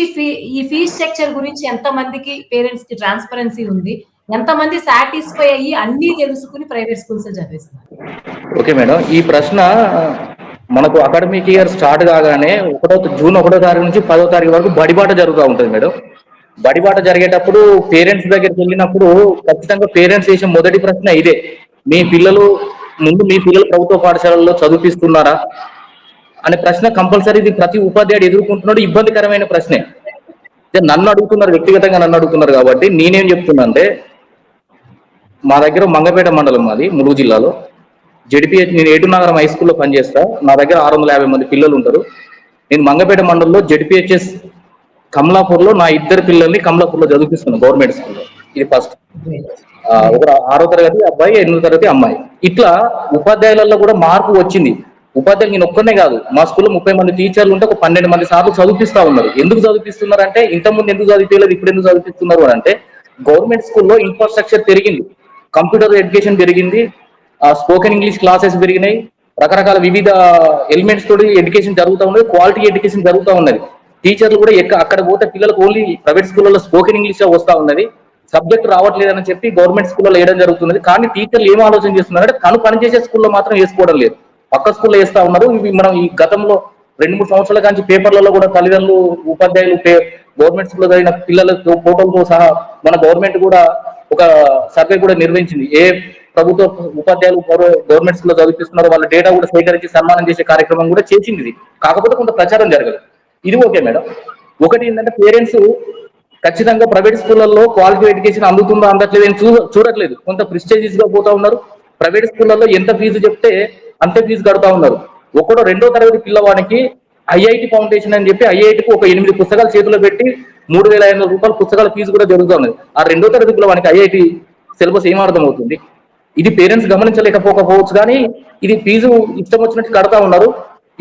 ఈ ఫీజ్ స్ట్రక్చర్ గురించి ఎంత మందికి పేరెంట్స్ కి ట్రాన్స్పరెన్సీ ఉంది, ఎంతమంది సాటిస్ఫై అయ్యి అన్ని తెలుసుకుని ప్రైవేట్ స్కూల్స్ చదివిస్తున్నారు? ఓకే మేడం, ఈ ప్రశ్న మనకు అకాడమిక్ ఇయర్ స్టార్ట్ కాగానే జూన్ 1వ తారీఖు నుంచి 10వ తారీఖు వరకు బడిబాట జరుగుతూ ఉంటుంది మేడం. బడిబాట జరిగేటప్పుడు పేరెంట్స్ దగ్గరికి వెళ్ళినప్పుడు ఖచ్చితంగా పేరెంట్స్ చేసే మొదటి ప్రశ్న ఇదే, మీ పిల్లలు ప్రభుత్వ పాఠశాలల్లో చదివిస్తున్నారా అనే ప్రశ్న కంపల్సరీ. ఇది ప్రతి ఉపాధ్యాయుడు ఎదుర్కొంటున్నాడు, ఇబ్బందికరమైన ప్రశ్నే. నన్ను అడుగుతున్నారు, వ్యక్తిగతంగా నన్ను అడుగుతున్నారు కాబట్టి నేనేం చెప్తున్నా అంటే, మా దగ్గర మంగపేట మండలం, మాది ములుగు జిల్లాలో జెడ్పీహెచ్, నేను ఏటునగరం హై స్కూల్లో పనిచేస్తా. నా దగ్గర 650 మంది పిల్లలు ఉంటారు. నేను మంగపేట మండలంలో జెడ్పీహెచ్ఎస్ కమలాపూర్లో నా 2 పిల్లల్ని కమలాపూర్లో చదివిస్తున్నాను గవర్నమెంట్ స్కూల్లో. ఇది ఫస్ట్. ఒక 6వ తరగతి అబ్బాయి, 8వ తరగతి అమ్మాయి. ఇట్లా ఉపాధ్యాయులలో కూడా మార్పు వచ్చింది. ఉపాధ్యాయులు నేను ఒక్కనే కాదు, మా స్కూల్లో 30 మంది టీచర్లు ఉంటే ఒక 12 మంది సార్లు చదివిపిస్తా ఉన్నారు. ఎందుకు చదివిపిస్తున్నారు అంటే, ఇంతకుముందు ఎందుకు చదివించలేదు, ఇప్పుడు ఎందుకు చదివిస్తున్నారు అని అంటే, గవర్నమెంట్ స్కూల్లో ఇన్ఫ్రాస్ట్రక్చర్ పెరిగింది, కంప్యూటర్ ఎడ్యుకేషన్ పెరిగింది, స్పోకెన్ ఇంగ్లీష్ క్లాసెస్ పెరిగినాయి, రకరకాల వివిధ ఎలిమెంట్స్ తోటి ఎడ్యుకేషన్ జరుగుతూ ఉన్నది, క్వాలిటీ ఎడ్యుకేషన్ జరుగుతూ ఉన్నది. టీచర్లు కూడా అక్కడ పోతే పిల్లలకు ఓన్లీ ప్రైవేట్ స్కూళ్ళలో స్పోకెన్ ఇంగ్లీష్ వస్తూ ఉన్నది, సబ్జెక్ట్ రావట్లేదని చెప్పి గవర్నమెంట్ స్కూల్లో వేయడం జరుగుతున్నది. కానీ టీచర్లు ఏం ఆలోచన చేస్తున్నారంటే, తను పనిచేసే స్కూల్లో మాత్రం వేసుకోవడం లేదు, పక్క స్కూల్లో వేస్తా ఉన్నారు. ఇవి మనం ఈ గతంలో 2-3 సంవత్సరాల కానీ పేపర్లలో కూడా తల్లిదండ్రులు, ఉపాధ్యాయులు గవర్నమెంట్ స్కూల్లో చదివిన పిల్లల ఫోటోలతో సహా మన గవర్నమెంట్ కూడా ఒక సర్వే కూడా నిర్వహించింది. ఏ ప్రభుత్వ ఉపాధ్యాయులు గవర్నమెంట్ స్కూల్లో చదివిస్తున్నారో వాళ్ళ డేటా కూడా సేకరించి సన్మానం చేసే కార్యక్రమం కూడా చేసింది. ఇది కాకపోతే కొంత ప్రచారం జరగదు. ఇది ఓకే మేడం. ఒకటి ఏంటంటే, పేరెంట్స్ ఖచ్చితంగా ప్రైవేట్ స్కూళ్ళల్లో క్వాలిటీ ఎడ్యుకేషన్ అందుతుందో అందట్లేదు చూడట్లేదు, కొంత ప్రిస్టేజియస్ గా పోతా ఉన్నారు. ప్రైవేట్ స్కూళ్ళల్లో ఎంత ఫీజు చెప్తే అంతే ఫీజు కడతా ఉన్నారు. 1వ-2వ తరగతి పిల్లవానికి ఐఐటి ఫౌండేషన్ అని చెప్పి ఐఐటికి ఒక 8 పుస్తకాలు చేతిలో పెట్టి 3,500 రూపాయల పుస్తకాల ఫీజు కూడా జరుగుతున్నది. ఆ 2వ తరగతి పిల్లవానికి ఐఐటి సిలబస్ ఏం అర్థం అవుతుంది? ఇది పేరెంట్స్ గమనించలేకపోవచ్చు, కానీ ఇది ఫీజు ఇష్టం వచ్చినట్టు కడతా ఉన్నారు.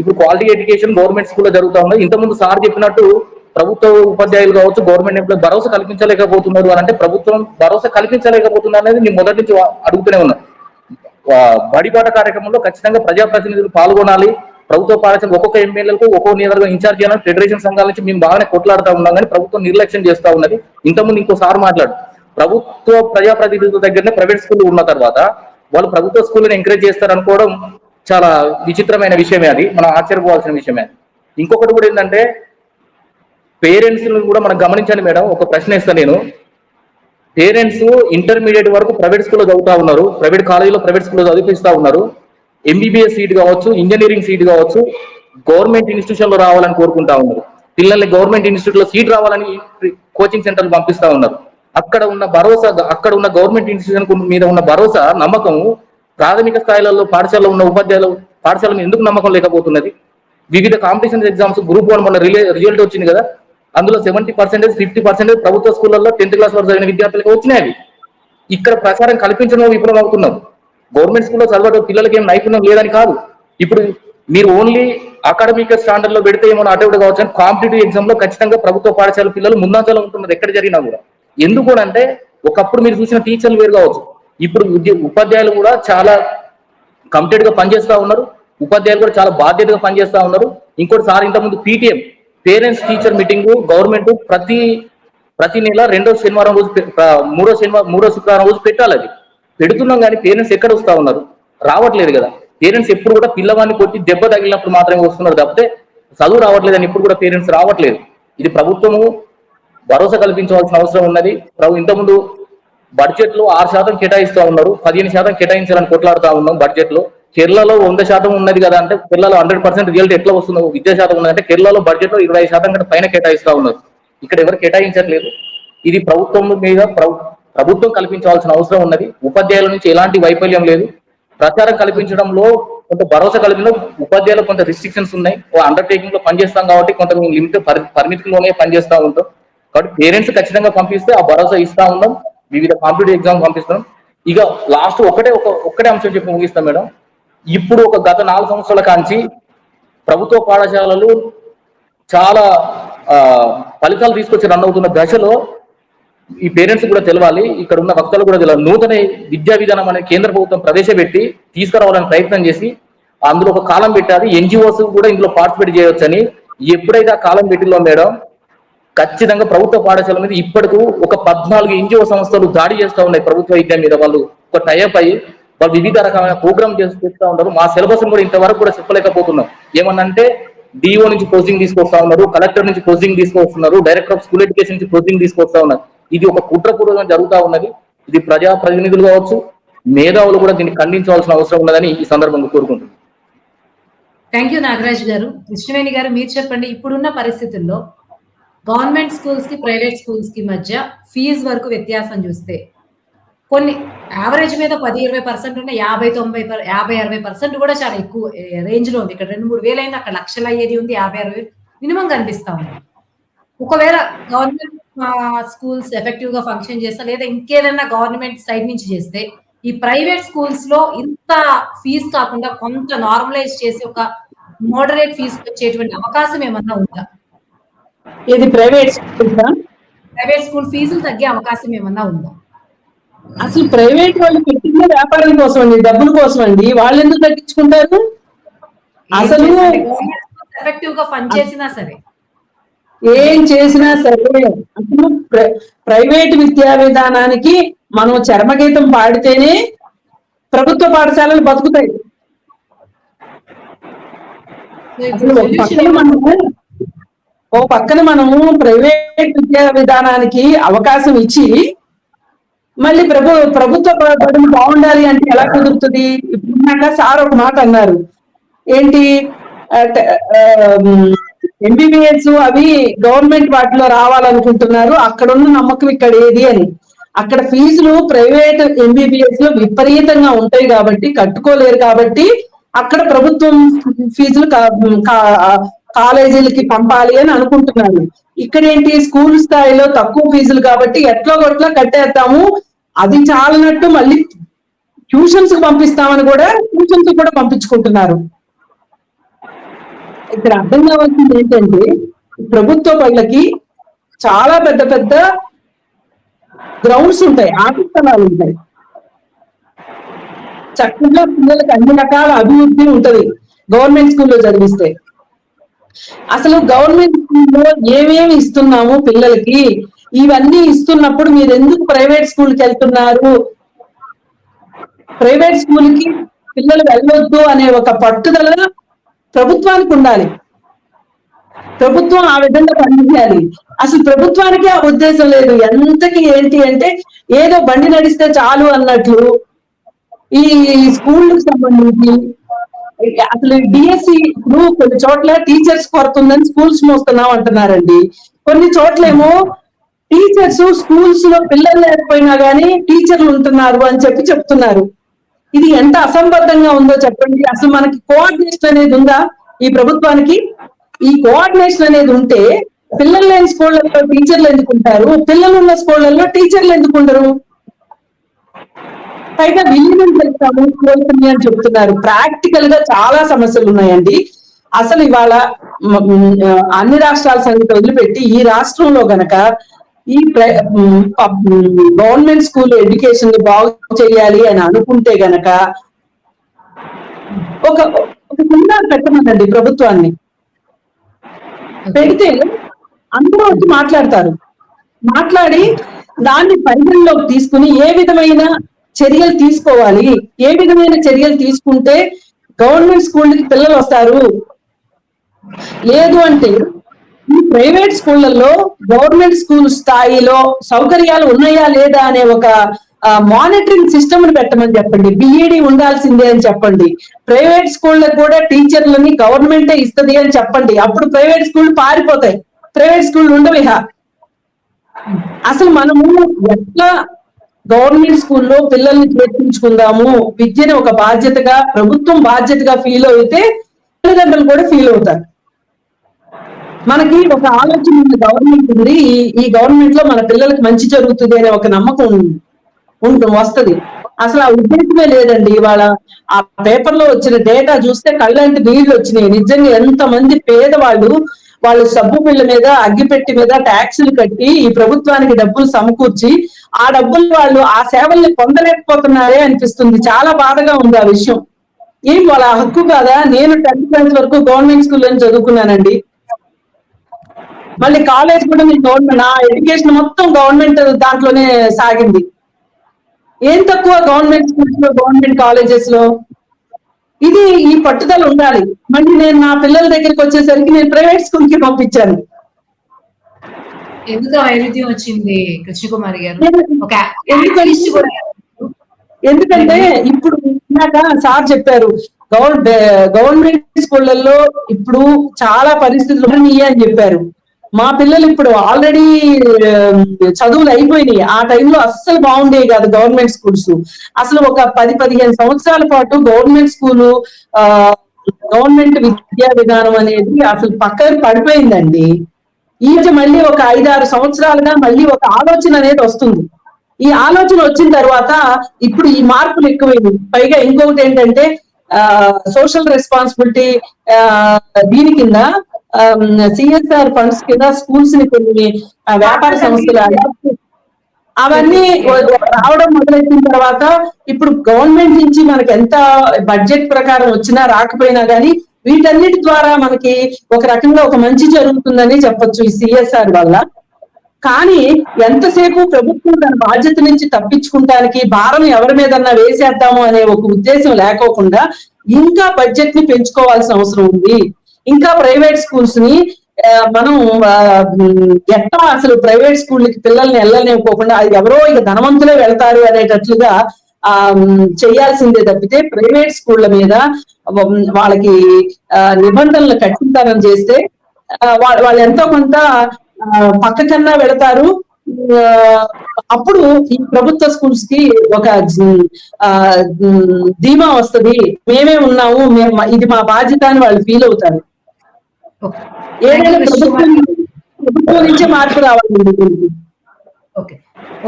ఇప్పుడు క్వాలిటీ ఎడ్యుకేషన్ గవర్నమెంట్ స్కూల్లో జరుగుతూ ఉన్నది. ఇంతకుముందు సార్ చెప్పినట్టు ప్రభుత్వ ఉపాధ్యాయులు కావచ్చు, గవర్నమెంట్ ఎంప్లాయ్ భరోసా కల్పించలేకపోతున్నారు అని అంటే, ప్రభుత్వం భరోసా కల్పించలేకపోతున్నారు అనేది నేను మొదటి నుంచి అడుగుతూనే ఉన్నా. బడిబాట కార్యక్రమంలో ఖచ్చితంగా ప్రజాప్రతినిధులు పాల్గొనాలి. ప్రభుత్వ పాఠశాల ఒక్కొక్క ఎమ్మెల్యేలకు ఒక్కొక్క నియోజకవర్గం ఇన్ఛార్జ్ చేయాలని ఫెడరేషన్ సంఘాల నుంచి మేము బాగానే కొట్లాడుతూ ఉన్నాం, కానీ ప్రభుత్వం నిర్లక్ష్యం చేస్తూ ఉన్నది. ఇంతకుముందు ఇంకోసారి మాట్లాడు, ప్రభుత్వ ప్రజాప్రతినిధుల దగ్గరనే ప్రైవేట్ స్కూల్ ఉన్న తర్వాత వాళ్ళు ప్రభుత్వ స్కూల్ని ఎంకరేజ్ చేస్తారనుకోవడం చాలా విచిత్రమైన విషయమే, అది మనం ఆశ్చర్యపోవాల్సిన విషయమే. ఇంకొకటి కూడా ఏంటంటే పేరెంట్స్ కూడా మనం గమనించండి మేడం. ఒక ప్రశ్న ఇస్తాను నేను. పేరెంట్స్ ఇంటర్మీడియట్ వరకు ప్రైవేట్ స్కూల్లో చదువుతా ఉన్నారు, ప్రైవేట్ కాలేజీలో ప్రైవేట్ స్కూల్లో చదివిస్తూ ఉన్నారు. ఎంబీబీఎస్ సీట్ కావచ్చు, ఇంజనీరింగ్ సీట్ కావచ్చు, గవర్నమెంట్ ఇన్స్టిట్యూషన్ లో రావాలని కోరుకుంటా ఉన్నారు. పిల్లల్ని గవర్నమెంట్ ఇన్స్టిట్యూట్ లో సీట్ రావాలని కోచింగ్ సెంటర్లు పంపిస్తా ఉన్నారు. అక్కడ ఉన్న భరోసా, అక్కడ ఉన్న గవర్నమెంట్ ఇన్స్టిట్యూషన్ మీద ఉన్న భరోసా, నమ్మకం ప్రాథమిక స్థాయిలలో పాఠశాలలో ఉన్న ఉపాధ్యాయులు పాఠశాల మీద ఎందుకు నమ్మకం లేకపోతున్నది? వివిధ కాంపిటీషన్ ఎగ్జామ్స్ గ్రూప్ 1 మొన్న రిజల్ట్ వచ్చింది కదా, అందులో 70%, 50% ప్రభుత్వ స్కూళ్ళల్లో 10th క్లాస్ వరకు చదివిన విద్యార్థులకు వచ్చినాయి. ఇక్కడ ప్రచారం కల్పించడం విఫలం అవుతున్నాం. గవర్నమెంట్ స్కూల్లో చదవడం పిల్లలకి ఏం నైపుణ్యం లేదని కాదు. ఇప్పుడు మీరు ఓన్లీ అకాడమిక్ స్టాండర్డ్ లో పెడితే ఏమో అటెంప్ట్ కావచ్చు, అని కాంపిటేటివ్ ఎగ్జామ్ లో ఖచ్చితంగా ప్రభుత్వ పాఠశాల పిల్లలు ముందంజలో ఉంటున్నారు ఎక్కడ జరిగినా కూడా. ఎందుకు అంటే ఒకప్పుడు మీరు చూసిన టీచర్లు వేరు కావచ్చు, ఇప్పుడు ఉపాధ్యాయులు కూడా చాలా కమిటెడ్ గా పనిచేస్తా ఉన్నారు, ఉపాధ్యాయులు కూడా చాలా బాధ్యతగా పనిచేస్తా ఉన్నారు. ఇంకోటి సార్ ఇంతకుముందు PTM parents teacher meeting government ప్రతి నెల 2వ శనివారం రోజు 3వ శుక్రవారం రోజు పెట్టాలి. అది పెడుతున్నాం, కానీ పేరెంట్స్ ఎక్కడ వస్తా ఉన్నారు? రావట్లేదు కదా. పేరెంట్స్ ఎప్పుడు కూడా పిల్లవాడిని కొట్టి దెబ్బ తగిలినప్పుడు మాత్రమే వస్తున్నారు తప్పితే చదువు రావట్లేదు అని ఇప్పుడు కూడా పేరెంట్స్ రావట్లేదు. ఇది ప్రభుత్వము భరోసా కల్పించవలసిన అవసరం ఉన్నది. ఇంతకుముందు బడ్జెట్ లో 6% కేటాయిస్తూ ఉన్నారు, 15% కేటాయించాలని కొట్లాడుతూ ఉన్నాం బడ్జెట్ లో. కేరళలో 100% ఉన్నది కదా అంటే కేరళలో 100% రిజల్ట్ ఎట్లా వస్తుందో విద్యాశాతం ఉన్నదంటే కేరళలో బడ్జెట్ లో 25% కంటే పైన కేటాయిస్తూ ఉన్నారు. ఇక్కడ ఎవరు కేటాయించట్లేదు. ఇది ప్రభుత్వం మీద ప్రభుత్వం కల్పించాల్సిన అవసరం ఉన్నది. ఉపాధ్యాయుల నుంచి ఎలాంటి వైఫల్యం లేదు. ప్రచారం కల్పించడంలో కొంత భరోసా కలిగిన ఉపాధ్యాయులకు కొంత రిస్ట్రిక్షన్స్ ఉన్నాయి. అండర్టేకింగ్ లో పనిచేస్తాం కాబట్టి కొంత లిమిట్ పరిమితిలోనే పనిచేస్తూ ఉంటాం. కాబట్టి పేరెంట్స్ ఖచ్చితంగా పంపిస్తే ఆ భరోసా ఇస్తా ఉన్నాం. వివిధ కాంపిటేటివ్ ఎగ్జామ్ పంపిస్తాం. ఇక లాస్ట్ ఒక్కటే అంశం చెప్పి ముగిస్తాం మేడం. ఇప్పుడు గత 4 సంవత్సరాల కాంచి ప్రభుత్వ పాఠశాలలు చాలా ఫలితాలు తీసుకొచ్చి రన్ అవుతున్న దశలో ఈ పేరెంట్స్ కూడా తెలవాలి, ఇక్కడ ఉన్న వక్తలు కూడా తెలవాలి. నూతన విద్యా విధానం అనేది కేంద్ర ప్రభుత్వం ప్రవేశపెట్టి తీసుకురావాలని ప్రయత్నం చేసి అందులో ఒక కాలం పెట్టాలి. ఎన్జిఓస్ కూడా ఇందులో పార్టిసిపేట్ చేయవచ్చని. ఎప్పుడైతే ఆ కాలం పెట్టిలో మేడం ఖచ్చితంగా ప్రభుత్వ పాఠశాల మీద ఇప్పటికు ఒక 14 ఎన్జిఓ సంస్థలు దాడి చేస్తూ ఉన్నాయి ప్రభుత్వ విద్య మీద. వాళ్ళు ఒక టైప్ అయ్యి వాళ్ళు వివిధ రకమైన ప్రోగ్రామ్ చేస్తూ ఉంటారు. మా సిలబస్ కూడా ఇంతవరకు కూడా చెప్పలేకపోతున్నాం. ఏమన్నంటే డిఓ నుంచి పోస్టింగ్ తీసుకొస్తా ఉన్నారు, కలెక్టర్ నుంచి పోస్టింగ్ తీసుకొస్తున్నారు, డైరెక్టర్ ఆఫ్ స్కూల్ ఎడ్యుకేషన్ నుంచి పోస్టింగ్ తీసుకొస్తా ఉన్నారు. ఇది ఒక కుట్రపూర్వకంగా జరుగుతూ ఉన్నది. ఇది ప్రజా ప్రతినిధులు కావచ్చు, మేధావులు కూడా దీన్ని ఖండించవలసిన అవసరం ఉన్నదని ఈ సందర్భంగా కోరుకుంటున్నాను. థ్యాంక్ యూ నాగరాజ్ గారు. కృష్ణవేణి గారు మీరు చెప్పండి, ఇప్పుడున్న పరిస్థితుల్లో గవర్నమెంట్ స్కూల్స్ కి ప్రైవేట్ స్కూల్స్ కి మధ్య ఫీజు వరకు వ్యత్యాసం చూస్తే కొన్ని యావరేజ్ మీద 10-20% ఉన్న 50-60% కూడా చాలా ఎక్కువ రేంజ్ లో ఉంది. ఇక్కడ 2-3 వేలు అయింది, అక్కడ లక్షలు అయ్యేది ఉంది, 50-60 వేలు మినిమం కనిపిస్తా ఉంది. ఒకవేళ గవర్నమెంట్ స్కూల్స్ ఎఫెక్టివ్ గా ఫంక్షన్ చేస్తా లేదా ఇంకేదైనా గవర్నమెంట్ సైడ్ నుంచి చేస్తే ఈ ప్రైవేట్ స్కూల్స్ లో ఇంత ఫీజు కాకుండా కొంత నార్మలైజ్ చేసి ఒక మోడరేట్ ఫీజు వచ్చేటువంటి అవకాశం ఏమన్నా ఉందా? ఇది ప్రైవేట్ స్కూల్ ఫీజులు తగ్గే అవకాశం ఏమన్నా ఉందా? అసలు ప్రైవేట్ వాళ్ళు పెట్టిన వ్యాపారం కోసం అండి, డబ్బుల కోసం అండి. వాళ్ళు ఎందుకు తగ్గించుకుంటారు? అసలు ఎఫెక్టివ్ గా ఫండ్ చేసినా సరే ఏం చేసినా సరే అసలు ప్రైవేట్ విద్యా విధానానికి మనం చర్మగీతం పాడితేనే ప్రభుత్వ పాఠశాలలు బతుకుతాయి. పక్కన మనము ప్రైవేట్ విద్యా విధానానికి అవకాశం ఇచ్చి మళ్ళీ ప్రభుత్వ బడులు బాగుండాలి అంటే ఎలా కుదురుతుంది? ఇప్పుడు సార్ ఒక మాట అన్నారు, ఏంటి ఎంబీబీఎస్ అవి గవర్నమెంట్ వాటిలో రావాలనుకుంటున్నారు, అక్కడ ఉన్న నమ్మకం ఇక్కడ ఏది అని. అక్కడ ఫీజులు ప్రైవేట్ ఎంబీబీఎస్ లో విపరీతంగా ఉంటాయి కాబట్టి కట్టుకోలేరు కాబట్టి అక్కడ ప్రభుత్వం ఫీజులు కాలేజీలకి పంపాలి అని అనుకుంటున్నాను. ఇక్కడ ఏంటి స్కూల్ స్థాయిలో తక్కువ ఫీజులు కాబట్టి ఎట్లా కొట్లా కట్టేద్దాము, అది చాలనట్టు మళ్ళీ ట్యూషన్స్ కి పంపిస్తామని కూడా ట్యూషన్స్ కూడా పంపించుకుంటున్నారు. ఇక్కడ అర్థం కావాల్సింది ఏంటంటే ప్రభుత్వ బడులకి చాలా పెద్ద పెద్ద గ్రౌండ్స్ ఉంటాయి, ఆట స్థలాలు ఉంటాయి, చక్కగా పిల్లలకి అన్ని రకాల అభివృద్ధి ఉంటది. గవర్నమెంట్ స్కూల్లో చదివిస్తే. అసలు గవర్నమెంట్ స్కూల్లో ఏమేమి ఇస్తున్నాము పిల్లలకి, ఇవన్నీ ఇస్తున్నప్పుడు మీరు ఎందుకు ప్రైవేట్ స్కూల్కి వెళ్తున్నారు, ప్రైవేట్ స్కూల్ కి పిల్లలు వెళ్ళొద్దు అనే ఒక పట్టుదల ప్రభుత్వానికి ఉండాలి. ప్రభుత్వం ఆ విధంగా పనిచేయాలి. అసలు ప్రభుత్వానికి ఆ ఉద్దేశం లేదు. ఎంతకి ఏంటి అంటే ఏదో బండి నడిస్తే చాలు అన్నట్లు ఈ స్కూళ్ళకి సంబంధించి అసలు డిఎస్సి ఇప్పుడు కొన్ని చోట్ల టీచర్స్ కొరత ఉందని స్కూల్స్ మోస్తున్నాం అంటున్నారండి. కొన్ని చోట్లేమో టీచర్స్ స్కూల్స్ లో పిల్లలు లేకపోయినా గానీ టీచర్లు ఉంటున్నారు అని చెప్తున్నారు. ఇది ఎంత అసంబద్ధంగా ఉందో చెప్పండి. అసలు మనకి కోఆర్డినేషన్ అనేది ఉందా ఈ ప్రభుత్వానికి? ఈ కోఆర్డినేషన్ అనేది ఉంటే పిల్లలు లేని స్కూళ్ళల్లో టీచర్లు ఎందుకుంటారు, పిల్లలు ఉన్న స్కూళ్ళల్లో టీచర్లు ఎందుకుంటారు? పైగా విలీనం చేస్తాము స్కూల్ని అని చెప్తున్నారు. ప్రాక్టికల్ గా చాలా సమస్యలు ఉన్నాయండి. అసలు ఇవాళ అన్ని రాష్ట్రాల సంగతి వదిలిపెట్టి ఈ రాష్ట్రంలో గనక ఈ గవర్నమెంట్ స్కూల్ ఎడ్యుకేషన్ బాగు చేయాలి అని అనుకుంటే గనక ఒక సెమినార్ పెట్టమనండి ప్రభుత్వాన్ని. పెడితే అందరూ వచ్చి మాట్లాడతారు. మాట్లాడి దాన్ని పరిగణలోకి తీసుకుని ఏ విధమైన చర్యలు తీసుకోవాలి, ఏ విధమైన చర్యలు తీసుకుంటే గవర్నమెంట్ స్కూల్కి పిల్లలు వస్తారు, లేదు అంటే ఈ ప్రైవేట్ స్కూళ్లలో గవర్నమెంట్ స్కూల్ స్థాయిలో సౌకర్యాలు ఉన్నాయా లేదా అనే ఒక మానిటరింగ్ సిస్టమ్ ని పెట్టమని చెప్పండి. బిఈడి ఉండాల్సిందే అని చెప్పండి. ప్రైవేట్ స్కూళ్ళకు కూడా టీచర్లని గవర్నమెంటే ఇస్తుంది అని చెప్పండి. అప్పుడు ప్రైవేట్ స్కూల్ పారిపోతాయి, ప్రైవేట్ స్కూల్ ఉండవు. అసలు మనము ఎట్లా గవర్నమెంట్ స్కూల్లో పిల్లల్ని చేర్పించుకుందాము, విద్యను ఒక బాధ్యతగా ప్రభుత్వం బాధ్యతగా ఫీల్ అయితే తల్లిదండ్రులు కూడా ఫీల్ అవుతారు. మనకి ఒక ఆలోచన గవర్నమెంట్ ఉంది, ఈ గవర్నమెంట్ లో మన పిల్లలకి మంచి జరుగుతుంది అనే ఒక నమ్మకం వస్తుంది. అసలు ఆ ఉద్దేశమే లేదండి. ఇవాళ ఆ పేపర్ లో వచ్చిన డేటా చూస్తే కళ్ళంటి నీళ్లు వచ్చినాయి. నిజంగా ఎంతమంది పేదవాళ్ళు వాళ్ళు సబ్బు పిల్ల మీద, అగ్గిపెట్టి మీద ట్యాక్సులు కట్టి ఈ ప్రభుత్వానికి డబ్బులు సమకూర్చి ఆ డబ్బులు వాళ్ళు ఆ సేవల్ని పొందలేకపోతున్నారే అనిపిస్తుంది. చాలా బాధగా ఉంది ఆ విషయం. ఏం వాళ్ళ హక్కు కాదా? నేను 10th క్లాస్ వరకు గవర్నమెంట్ స్కూల్లో చదువుకున్నానండి. మళ్ళీ కాలేజ్ కూడా నేను గవర్నమెంట్, నా ఎడ్యుకేషన్ మొత్తం గవర్నమెంట్ దాంట్లోనే సాగింది. ఏం తక్కువ గవర్నమెంట్ స్కూల్స్ లో, గవర్నమెంట్ కాలేజెస్ లో? ఇది ఈ పట్టుదల ఉండాలి. మళ్ళీ నేను నా పిల్లల దగ్గరికి వచ్చేసరికి నేను ప్రైవేట్ స్కూల్ కి పంపించాను. ఎందుకు వైరుధ్యం వచ్చింది కృష్ణకుమారి గారు? ఒక ఎందుకంటే ఇప్పుడు ఇందాక సార్ చెప్పారు గవర్నమెంట్ స్కూళ్ళల్లో ఇప్పుడు చాలా పరిస్థితులు అని చెప్పారు. మా పిల్లలు ఇప్పుడు ఆల్రెడీ చదువులు అయిపోయినాయి. ఆ టైంలో అస్సలు బాగుండేవి కాదు గవర్నమెంట్ స్కూల్స్. అసలు ఒక 10-15 సంవత్సరాల పాటు గవర్నమెంట్ స్కూలు గవర్నమెంట్ విద్యా విధానం అనేది అసలు పక్కన పడిపోయిందండి. ఈ మళ్ళీ ఒక 5-6 సంవత్సరాలుగా మళ్ళీ ఒక ఆలోచన అనేది వస్తుంది. ఈ ఆలోచన వచ్చిన తర్వాత ఇప్పుడు ఈ మార్పులు ఎక్కువైంది. పైగా ఇంకొకటి ఏంటంటే సోషల్ రెస్పాన్సిబిలిటీ దీని కింద సిఎస్ఆర్ ఫండ్స్ కింద స్కూల్స్ ని కొన్ని వ్యాపార సంస్థలు అవన్నీ రావడం మొదలెట్టిన తర్వాత ఇప్పుడు గవర్నమెంట్ నుంచి మనకి ఎంత బడ్జెట్ ప్రకారం వచ్చినా రాకపోయినా కానీ వీటన్నిటి ద్వారా మనకి ఒక రకంగా ఒక మంచి జరుగుతుందని చెప్పొచ్చు ఈ సిఎస్ఆర్ వల్ల. కానీ ఎంతసేపు ప్రభుత్వం తన బాధ్యత నుంచి తప్పించుకుంటానికి భారం ఎవరి మీదన్నా వేసేద్దాము అనే ఒక ఉద్దేశం లేకోకుండా ఇంకా బడ్జెట్ ని పెంచుకోవాల్సిన అవసరం ఉంది. ఇంకా ప్రైవేట్ స్కూల్స్ ని మనం ఎట్లా అసలు ప్రైవేట్ స్కూల్కి పిల్లల్ని వెళ్ళలేకపోకుండా అది ఎవరో ఇక ధనవంతులే వెళ్తారు అనేటట్లుగా చేయాల్సిందే తప్పితే ప్రైవేట్ స్కూళ్ళ మీద వాళ్ళకి నిబంధనలు కఠినతరం చేస్తే వాళ్ళు ఎంతో కొంత పక్కకన్నా వెళతారు. అప్పుడు ఈ ప్రభుత్వ స్కూల్స్ కి ఒక ధీమా వస్తుంది, మేమే ఉన్నాము, ఇది మా బాధ్యత అని వాళ్ళు ఫీల్ అవుతారు. ఏదైనా ప్రభుత్వం నుంచే మార్పు రావాలి. ఓకే,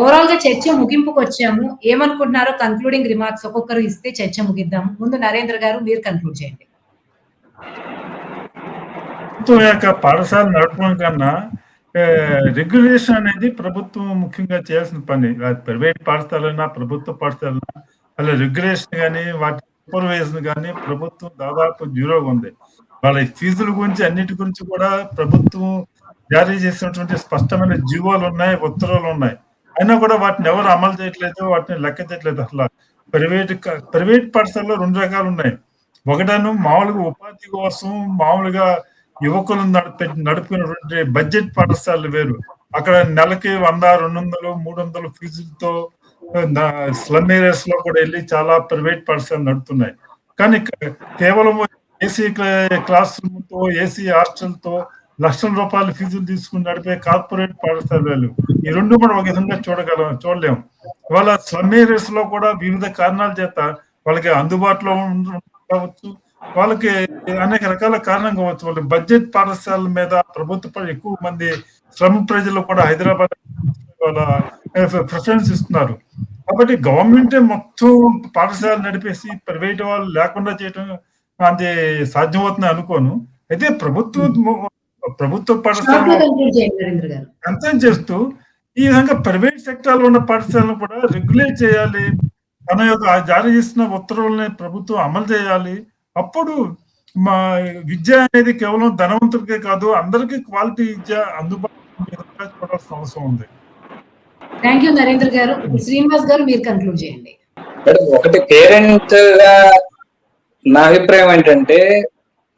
ఓవరాల్ గా చర్చ ముగింపుకు వచ్చాము. ఏమనుకుంటున్నారో కన్క్లూడింగ్ రిమార్క్స్ ఒక్కొక్కరు ఇస్తే చర్చ ముగిద్దాము. ముందు నరేంద్ర గారు మీరు కన్క్లూడ్ చేయండి. పాఠశాల నడపడం కన్నా రెగ్యులేషన్ అనేది ప్రభుత్వం ముఖ్యంగా చేయాల్సిన పని. ప్రైవేట్ పాఠశాలైనా ప్రభుత్వ పాఠశాలైనా అలా రెగ్యులేషన్ కానీ వాటి సూపర్వైజన్ కానీ ప్రభుత్వం దాదాపు జీరోగా ఉంది. వాళ్ళ ఫీజుల గురించి అన్నిటి గురించి కూడా ప్రభుత్వం జారీ చేసినటువంటి స్పష్టమైన జీవోలు ఉన్నాయి, ఉత్తర్వులు ఉన్నాయి. అయినా కూడా వాటిని ఎవరు అమలు చేయట్లేదు, వాటిని లెక్క చేయట్లేదు. అసలు ప్రైవేట్ పాఠశాలలో 2 రకాలు ఉన్నాయి. ఒకటేమో మామూలుగా ఉపాధి కోసం మామూలుగా యువకులు నడుపుకున్నటువంటి బడ్జెట్ పాఠశాలలు వేరు. అక్కడ నెలకి 100, 200, 300 ఫీజులతో స్లమ్ ఏరియాస్ లో కూడా వెళ్ళి చాలా ప్రైవేట్ పాఠశాలలు నడుపుతున్నాయి. కానీ కేవలం ఏసీ క్లాస్ రూమ్ తో, ఏసీ హాస్టల్ తో లక్షల రూపాయల ఫీజులు తీసుకుని నడిపే కార్పొరేట్ పాఠశాలలు, ఈ రెండు కూడా ఒక విధంగా చూడలేము. వాళ్ళ స్లమ్ ఏరియాస్ లో కూడా వివిధ కారణాల చేత వాళ్ళకి అందుబాటులో కావచ్చు, వాళ్ళకి అనేక రకాల కారణం కావచ్చు. వాళ్ళు బడ్జెట్ పాఠశాలల మీద ప్రభుత్వ ఎక్కువ మంది స్లమ్ ప్రజలు కూడా హైదరాబాద్ వాళ్ళ ప్రిఫరెన్స్ ఇస్తున్నారు. కాబట్టి గవర్నమెంట్ మొత్తం పాఠశాల నడిపేసి ప్రైవేట్ వాళ్ళు లేకుండా చేయడం అది సాధ్యమవుతుంది అనుకోను. అయితే ప్రభుత్వ పాఠశాల అంతం చేస్తూ ఈ విధంగా ప్రైవేట్ సెక్టార్లో ఉన్న పాఠశాలను కూడా రెగ్యులేట్ చేయాలి. తన యొక్క జారీ చేసిన ఉత్తర్వులని ప్రభుత్వం అమలు చేయాలి. అప్పుడు మా విద్య అనేది కేవలం ధనవంతులకే కాదు, అందరికీ క్వాలిటీ విద్య అందుబాటులో చూడాల్సిన అవసరం ఉంది. థ్యాంక్ యూ నరేంద్ర గారు. శ్రీనివాస్ గారు మీరు కన్క్లూడ్ చేయండి. ఒకటి పేరెంట్ గా నా అభిప్రాయం ఏంటంటే,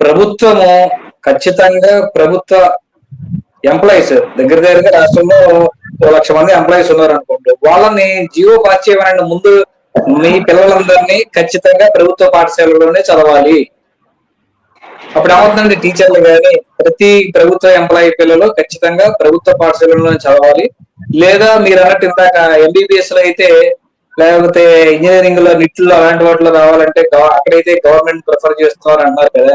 ప్రభుత్వము ఖచ్చితంగా ప్రభుత్వ ఎంప్లాయీస్ దగ్గరగా రాష్ట్రంలో 1,00,000 మంది ఎంప్లాయీస్ ఉన్నారు అనుకోండి, వాళ్ళని జీవో పాస్ చేయమని ముందు మీ పిల్లలందరినీ ఖచ్చితంగా ప్రభుత్వ పాఠశాలలోనే చదవాలి. అప్పుడు ఏమవుతుందండి, టీచర్లు కానీ ప్రతి ప్రభుత్వ ఎంప్లాయీ పిల్లలు ఖచ్చితంగా ప్రభుత్వ పాఠశాలలోనే చదవాలి. లేదా మీరు అన్నట్టు ఇందాక ఎంబీబీఎస్ లో అయితే, లేకపోతే ఇంజనీరింగ్ లో నిట్లో అలాంటి వాటిలో రావాలంటే అక్కడైతే గవర్నమెంట్ ప్రిఫర్ చేస్తున్నారు అన్నారు కదా.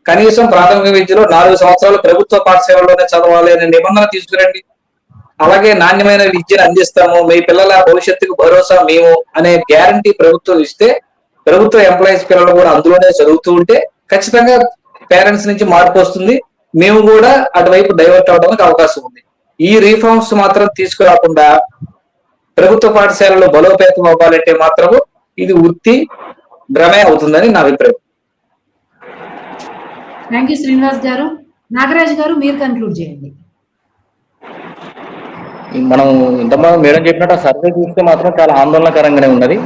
కనీసం ప్రాథమిక విద్యలో 4 సంవత్సరాలు ప్రభుత్వ పాఠశాలలోనే చదవాలి అనే నిబంధన తీసుకురండి. అలాగే నాణ్యమైన విద్యను అందిస్తాము, మీ పిల్లల భవిష్యత్తుకు భరోసా మేము అనే గ్యారంటీ ప్రభుత్వం ఇస్తే, ప్రభుత్వ ఎంప్లాయీస్ పిల్లలు కూడా అందులోనే చదువుతూ ఉంటే ఖచ్చితంగా పేరెంట్స్ నుంచి మార్పు వస్తుంది. మేము కూడా అటువైపు డైవర్ట్ అవడానికి అవకాశం ఉంది. ఈ రిఫార్మ్స్ మాత్రం తీసుకురాకుండా ప్రభుత్వ పాఠశాలలో బలోపేతం అవ్వాలంటే మాత్రము ఇది ఉత్తి భ్రమే అవుతుందని నా అభిప్రాయం. థ్యాంక్ యూ శ్రీనివాస్ గారు. నాగరాజ్ గారు మీరు కన్క్లూడ్ చేయండి. మనం ఇంతమంది మేడం చెప్పినట్టు ఆ సర్వే చూస్తే మాత్రం చాలా ఆందోళనకరంగానే ఉన్నది.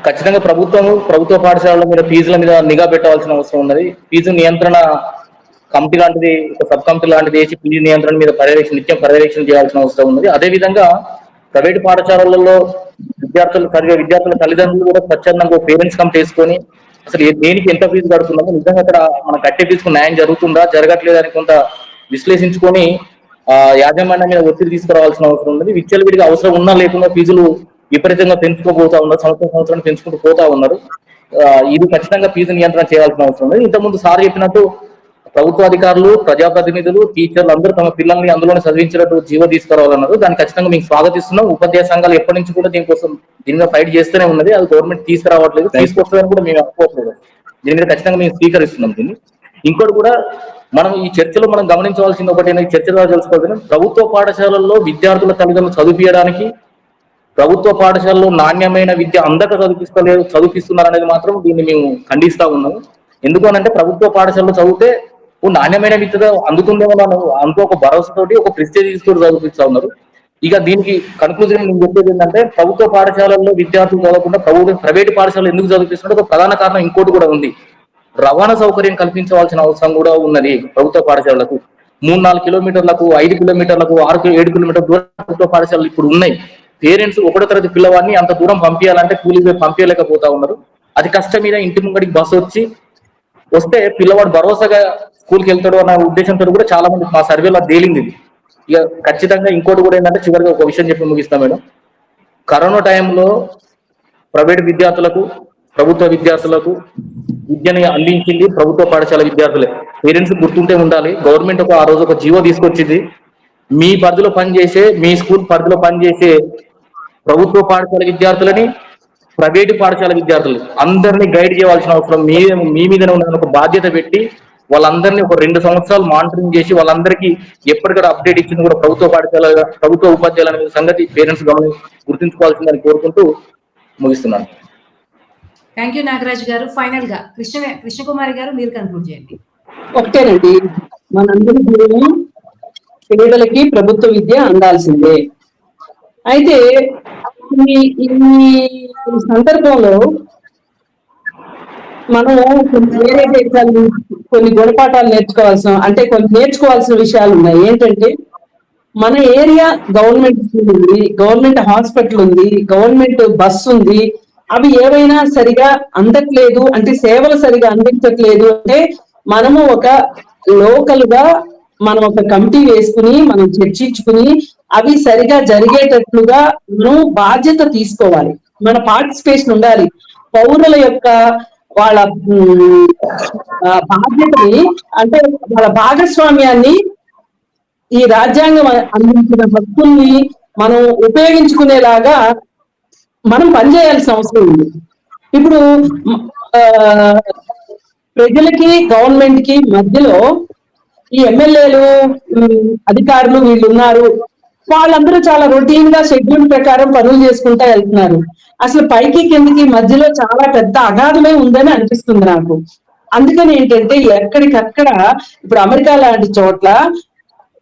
ఖచ్చితంగా ప్రభుత్వ పాఠశాలల మీద ఫీజుల మీద నిఘా పెట్టవలసిన అవసరం ఉన్నది. ఫీజు నియంత్రణ కమిటీ లాంటిది, ఒక సబ్ కమిటీ లాంటిది వేసి ఫీజు నియంత్రణ మీద నిత్యం పర్యవేక్షణ చేయాల్సిన అవసరం ఉన్నది. అదేవిధంగా ప్రైవేట్ పాఠశాలలలో విద్యార్థుల తల్లిదండ్రులు కూడా స్వచ్ఛందంగా పేరెంట్స్ కమిటీ వేసుకొని అసలు దేనికి ఎంత ఫీజు కడుతున్నామో, నిజంగా అక్కడ మనం కట్టే ఫీజుకు న్యాయం జరుగుతుందా జరగట్లేదని కొంత విశ్లేషించుకొని యాజమాన్యం మీద ఒత్తిడి తీసుకురావాల్సిన అవసరం ఉన్నది. విచ్చలవిడిగా అవసరం ఉన్నా లేకుండా ఫీజులు విపరీతంగా పెంచుకోబోతా ఉన్నారు, సంవత్సరం పెంచుకుంటూ పోతా ఉన్నారు. ఇది ఖచ్చితంగా ఫీజు నియంత్రణ చేయాల్సిన అవసరం ఉంది. ఇంతకుముందు సార్ చెప్పినట్టు ప్రభుత్వ అధికారులు, ప్రజాప్రతినిధులు, టీచర్లు అందరూ తమ పిల్లల్ని అందులోనే చదివించినట్టు జీవో తీసుకురావాలన్నారు. దాన్ని ఖచ్చితంగా మేము స్వాగతిస్తున్నాం. ఉపాధ్యాయ సంఘాలు ఎప్పటి నుంచి కూడా దీని మీద ఫైట్ చేస్తూనే ఉన్నది. అది గవర్నమెంట్ తీసుకురావట్లేదు, తీసుకొస్తుందని కూడా మేము అనుకోవట్లేదు. దీని మీద ఖచ్చితంగా మేము స్వీకరిస్తున్నాం దీన్ని. ఇంకోటి కూడా మనం ఈ చర్చలో మనం గమనించవలసింది ఒకటి, చర్చలో తెలుసుకోవాలి, ప్రభుత్వ పాఠశాలల్లో విద్యార్థుల తల్లిదండ్రులు చదివించడానికి ప్రభుత్వ పాఠశాలలో నాణ్యమైన విద్య అందక చదివిస్తున్నారు అనేది మాత్రం దీన్ని మేము ఖండిస్తా ఉన్నాము. ఎందుకనంటే ప్రభుత్వ పాఠశాలలో చదివితే నాణ్యమైన విద్య అందుతుందేమో అంటూ ఒక భరోసాతోటి, ఒక ప్రెస్టేజ్ తోటి చదివిస్తా ఉన్నారు. ఇక దీనికి కన్క్లూజన్ నేను చెప్పేది ఏంటంటే, ప్రభుత్వ పాఠశాలల్లో విద్యార్థులు చదవకుండా ప్రైవేట్ పాఠశాలలు ఎందుకు చదివిస్తుంటే ఒక ప్రధాన కారణం ఇంకోటి కూడా ఉంది. రవాణా సౌకర్యం కల్పించవలసిన అవసరం కూడా ఉన్నది. ప్రభుత్వ పాఠశాలలకు 3-4 కిలోమీటర్లకు, 5 కిలోమీటర్లకు, 6-7 కిలోమీటర్ల దూరం ప్రభుత్వ పాఠశాలలు ఇప్పుడు ఉన్నాయి. పేరెంట్స్ 1వ తరగతి పిల్లవాడిని అంత దూరం పంపించాలంటే కూలీగా పంపించలేకపోతా ఉన్నారు. అది కష్టం మీద ఇంటి ముంగడికి బస్సు వస్తే పిల్లవాడు భరోసాగా స్కూల్కి వెళ్తాడు అన్న ఉద్దేశంతో కూడా చాలా మంది మా సర్వేలో తేలింది. ఇక ఖచ్చితంగా ఇంకోటి కూడా ఏంటంటే, చివరిగా ఒక విషయం చెప్పి ముగిస్తాం మేడం. కరోనా టైంలో ప్రైవేట్ విద్యార్థులకు, ప్రభుత్వ విద్యార్థులకు విద్యని అందించింది ప్రభుత్వ పాఠశాల విద్యార్థులే. పేరెంట్స్ గుర్తుంటే ఉండాలి. గవర్నమెంట్ ఆ రోజు ఒక జీవో తీసుకొచ్చింది. మీ పరిధిలో పనిచేసే, మీ స్కూల్ పరిధిలో పనిచేసే ప్రభుత్వ పాఠశాల విద్యార్థులని, ప్రైవేటు పాఠశాల విద్యార్థులు అందరినీ గైడ్ చేయవలసిన అవసరం మీ మీదనే ఉన్న ఒక బాధ్యత పెట్టి వాళ్ళందరినీ ఒక 2 సంవత్సరాలు మానిటరింగ్ చేసి వాళ్ళందరికీ ఎప్పటికక్కడ అప్డేట్ ఇచ్చింది కూడా ప్రభుత్వ పాఠశాల, ప్రభుత్వ ఉపాధ్యాయులు అనే సంగతి పేరెంట్స్ గుర్తుంచుకోవాల్సిందని కోరుకుంటూ ముగిస్తున్నాను. థ్యాంక్ యూ నాగరాజ్ గారు. ఫైనల్ గా కృష్ణకుమారి గారు మీరు కన్క్లూడ్ చేయండి. ఒకటేనండి, మనందరి జీవనం పేదలకి ప్రభుత్వ విద్య అందాల్సిందే. అయితే ఈ సందర్భంలో మనం వేరే దేశాల నుంచి కొన్ని గుణపాఠాలు నేర్చుకోవాల్సిన విషయాలు ఉన్నాయి. ఏంటంటే మన ఏరియా గవర్నమెంట్ స్కూల్ ఉంది, గవర్నమెంట్ హాస్పిటల్ ఉంది, గవర్నమెంట్ బస్ ఉంది. అవి ఏవైనా సరిగా అందట్లేదు అంటే, సేవలు సరిగా అందించట్లేదు అంటే, మనము ఒక లోకల్ గా మనం ఒక కమిటీ వేసుకుని మనం చర్చించుకుని అవి సరిగా జరిగేటట్లుగా మనం బాధ్యత తీసుకోవాలి. మన పార్టిసిపేషన్ ఉండాలి. పౌరుల యొక్క వాళ్ళ బాధ్యతని అంటే వాళ్ళ భాగస్వామ్యాన్ని ఈ రాజ్యాంగం అందించిన హక్కుల్ని మనం ఉపయోగించుకునేలాగా మనం పనిచేయాల్సిన అవసరం ఉంది. ఇప్పుడు ప్రజలకి గవర్నమెంట్ కి మధ్యలో ఈ ఎమ్మెల్యేలు అధికారులు వీళ్ళు ఉన్నారు. వాళ్ళందరూ చాలా రొటీన్ గా షెడ్యూల్ ప్రకారం పనులు చేసుకుంటా వెళ్తున్నారు. అసలు పైకి కిందకి మధ్యలో చాలా పెద్ద అగాధమే ఉందని అనిపిస్తుంది నాకు. అందుకని ఏంటంటే ఎక్కడికక్కడ ఇప్పుడు అమెరికా లాంటి చోట్ల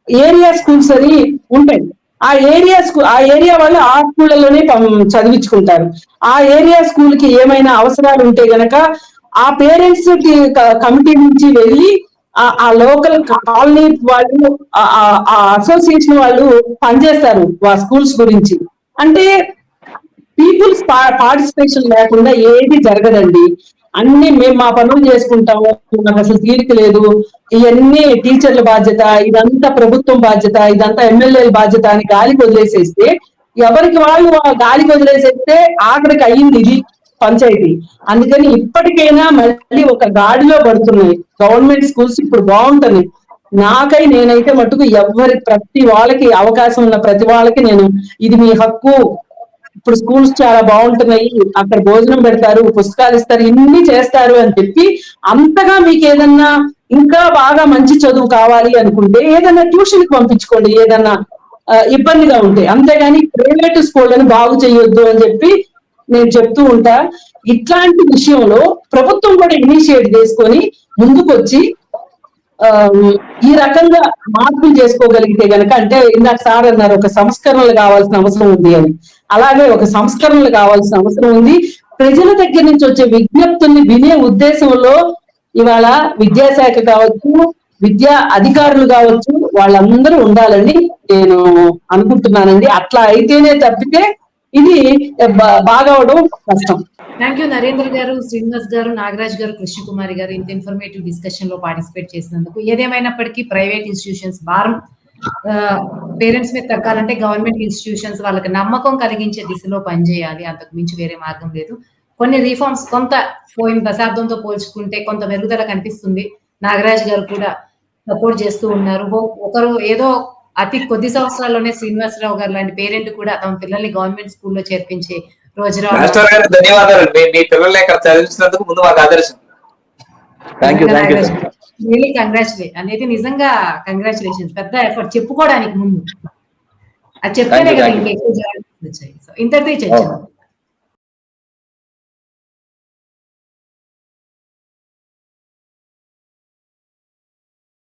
ఏరియా స్కూల్స్ అని ఉంటాయి. ఆ ఏరియా వాళ్ళు ఆ స్కూళ్ళలోనే చదివించుకుంటారు. ఆ ఏరియా స్కూల్ కి ఏమైనా అవసరాలు ఉంటే గనక ఆ పేరెంట్స్ కి కమిటీ నుంచి వెళ్ళి ఆ లోకల్ కాలనీ వాళ్ళు ఆ అసోసియేషన్ వాళ్ళు పనిచేస్తారు ఆ స్కూల్స్ గురించి. అంటే పీపుల్స్ పార్టిసిపేషన్ లేకుండా ఏది జరగదండి. అన్ని మేము మా పనులు చేసుకుంటాము, నాకు అసలు తీరిక లేదు, ఇవన్నీ టీచర్ల బాధ్యత, ఇదంతా ప్రభుత్వం బాధ్యత, ఇదంతా ఎమ్మెల్యేల బాధ్యత అని గాలికి వదిలేసేస్తే, ఎవరికి వాళ్ళు గాలికి వదిలేసేస్తే ఆఖరికి అయ్యింది ఇది పంచాయతీ. అందుకని ఇప్పటికైనా మళ్ళీ ఒక గాడిలో పడుతున్నాయి గవర్నమెంట్ స్కూల్స్. ఇప్పుడు బాగుంటున్నాయి. నేనైతే మటుకు ప్రతి వాళ్ళకి అవకాశం ఉన్న ప్రతి వాళ్ళకి నేను ఇది మీ హక్కు, ఇప్పుడు స్కూల్స్ చాలా బాగుంటున్నాయి, అక్కడ భోజనం పెడతారు, పుస్తకాలు ఇస్తారు, ఇన్ని చేస్తారు అని చెప్పి, అంతగా మీకు ఏదన్నా ఇంకా బాగా మంచి చదువు కావాలి అనుకుంటే ఏదన్నా ట్యూషన్ కి పంపించుకోండి, ఏదన్నా ఇబ్బందిగా ఉంటే. అంతేగాని ప్రైవేట్ స్కూళ్ళని బాగు చేయొద్దు అని చెప్పి నేను చెప్తూ ఉంటా. ఇట్లాంటి విషయంలో ప్రభుత్వం కూడా ఇనిషియేట్ చేసుకొని ముందుకొచ్చి ఈ రకంగా మార్పులు చేసుకోగలిగితే గనక, అంటే ఇందాక సార్ అన్నారు ఒక సంస్కరణలు కావాల్సిన అవసరం ఉంది అని, అలాగే ఒక సంస్కరణలు కావాల్సిన అవసరం ఉంది. ప్రజల దగ్గర నుంచి వచ్చే విజ్ఞప్తుల్ని వినే ఉద్దేశంలో ఇవాళ విద్యాశాఖ కావచ్చు, విద్యా అధికారులు కావచ్చు, వాళ్ళందరూ ఉండాలని నేను అనుకుంటున్నానండి. అట్లా అయితేనే తప్పితే ఇది బాగవడం కష్టం. థ్యాంక్ యూ నరేంద్ర గారు, శ్రీనివాస్ గారు, నాగరాజ్ గారు, కృష్ణకుమారి గారు ఇంత ఇన్ఫర్మేటివ్ డిస్కషన్ లో పార్టిసిపేట్ చేసినందుకు. ఏదేమైనప్పటికీ ప్రైవేట్ ఇన్స్టిట్యూషన్స్ భారం పేరెంట్స్ మీద తగ్గాలంటే గవర్నమెంట్ ఇన్స్టిట్యూషన్స్ వాళ్ళకి నమ్మకం కలిగించే దిశలో పనిచేయాలి. అంతకు మించి వేరే మార్గం లేదు. కొన్ని రిఫార్మ్స్ కొంత పోయిన దశాబ్దంతో పోల్చుకుంటే కొంత మెరుగుదల కనిపిస్తుంది. నాగరాజ్ గారు కూడా సపోర్ట్ చేస్తూ ఉన్నారు. ఒకరు ఏదో అతి కొద్ది సంవత్సరాల్లోనే శ్రీనివాసరావు గారు లాంటి పేరెంట్ కూడా తమ పిల్లల్ని గవర్నమెంట్ స్కూల్లో చేర్పించే రోజు ధన్యవాదాలు. మీ పిల్లల్ని ఇక్కడ చదివించినందుకు ముందు మాకు ఆదర్శం. కంగ్రాచులేషన్ అనేది నిజంగా కంగ్రాచులేషన్స్. పెద్ద ఎఫర్ట్ చెప్పుకోవడానికి ముందు అది చెప్తేనే కదా ఇంకా ఎక్కువ జాగ్రత్తలు వచ్చాయి. ఇంతటితో చర్చ.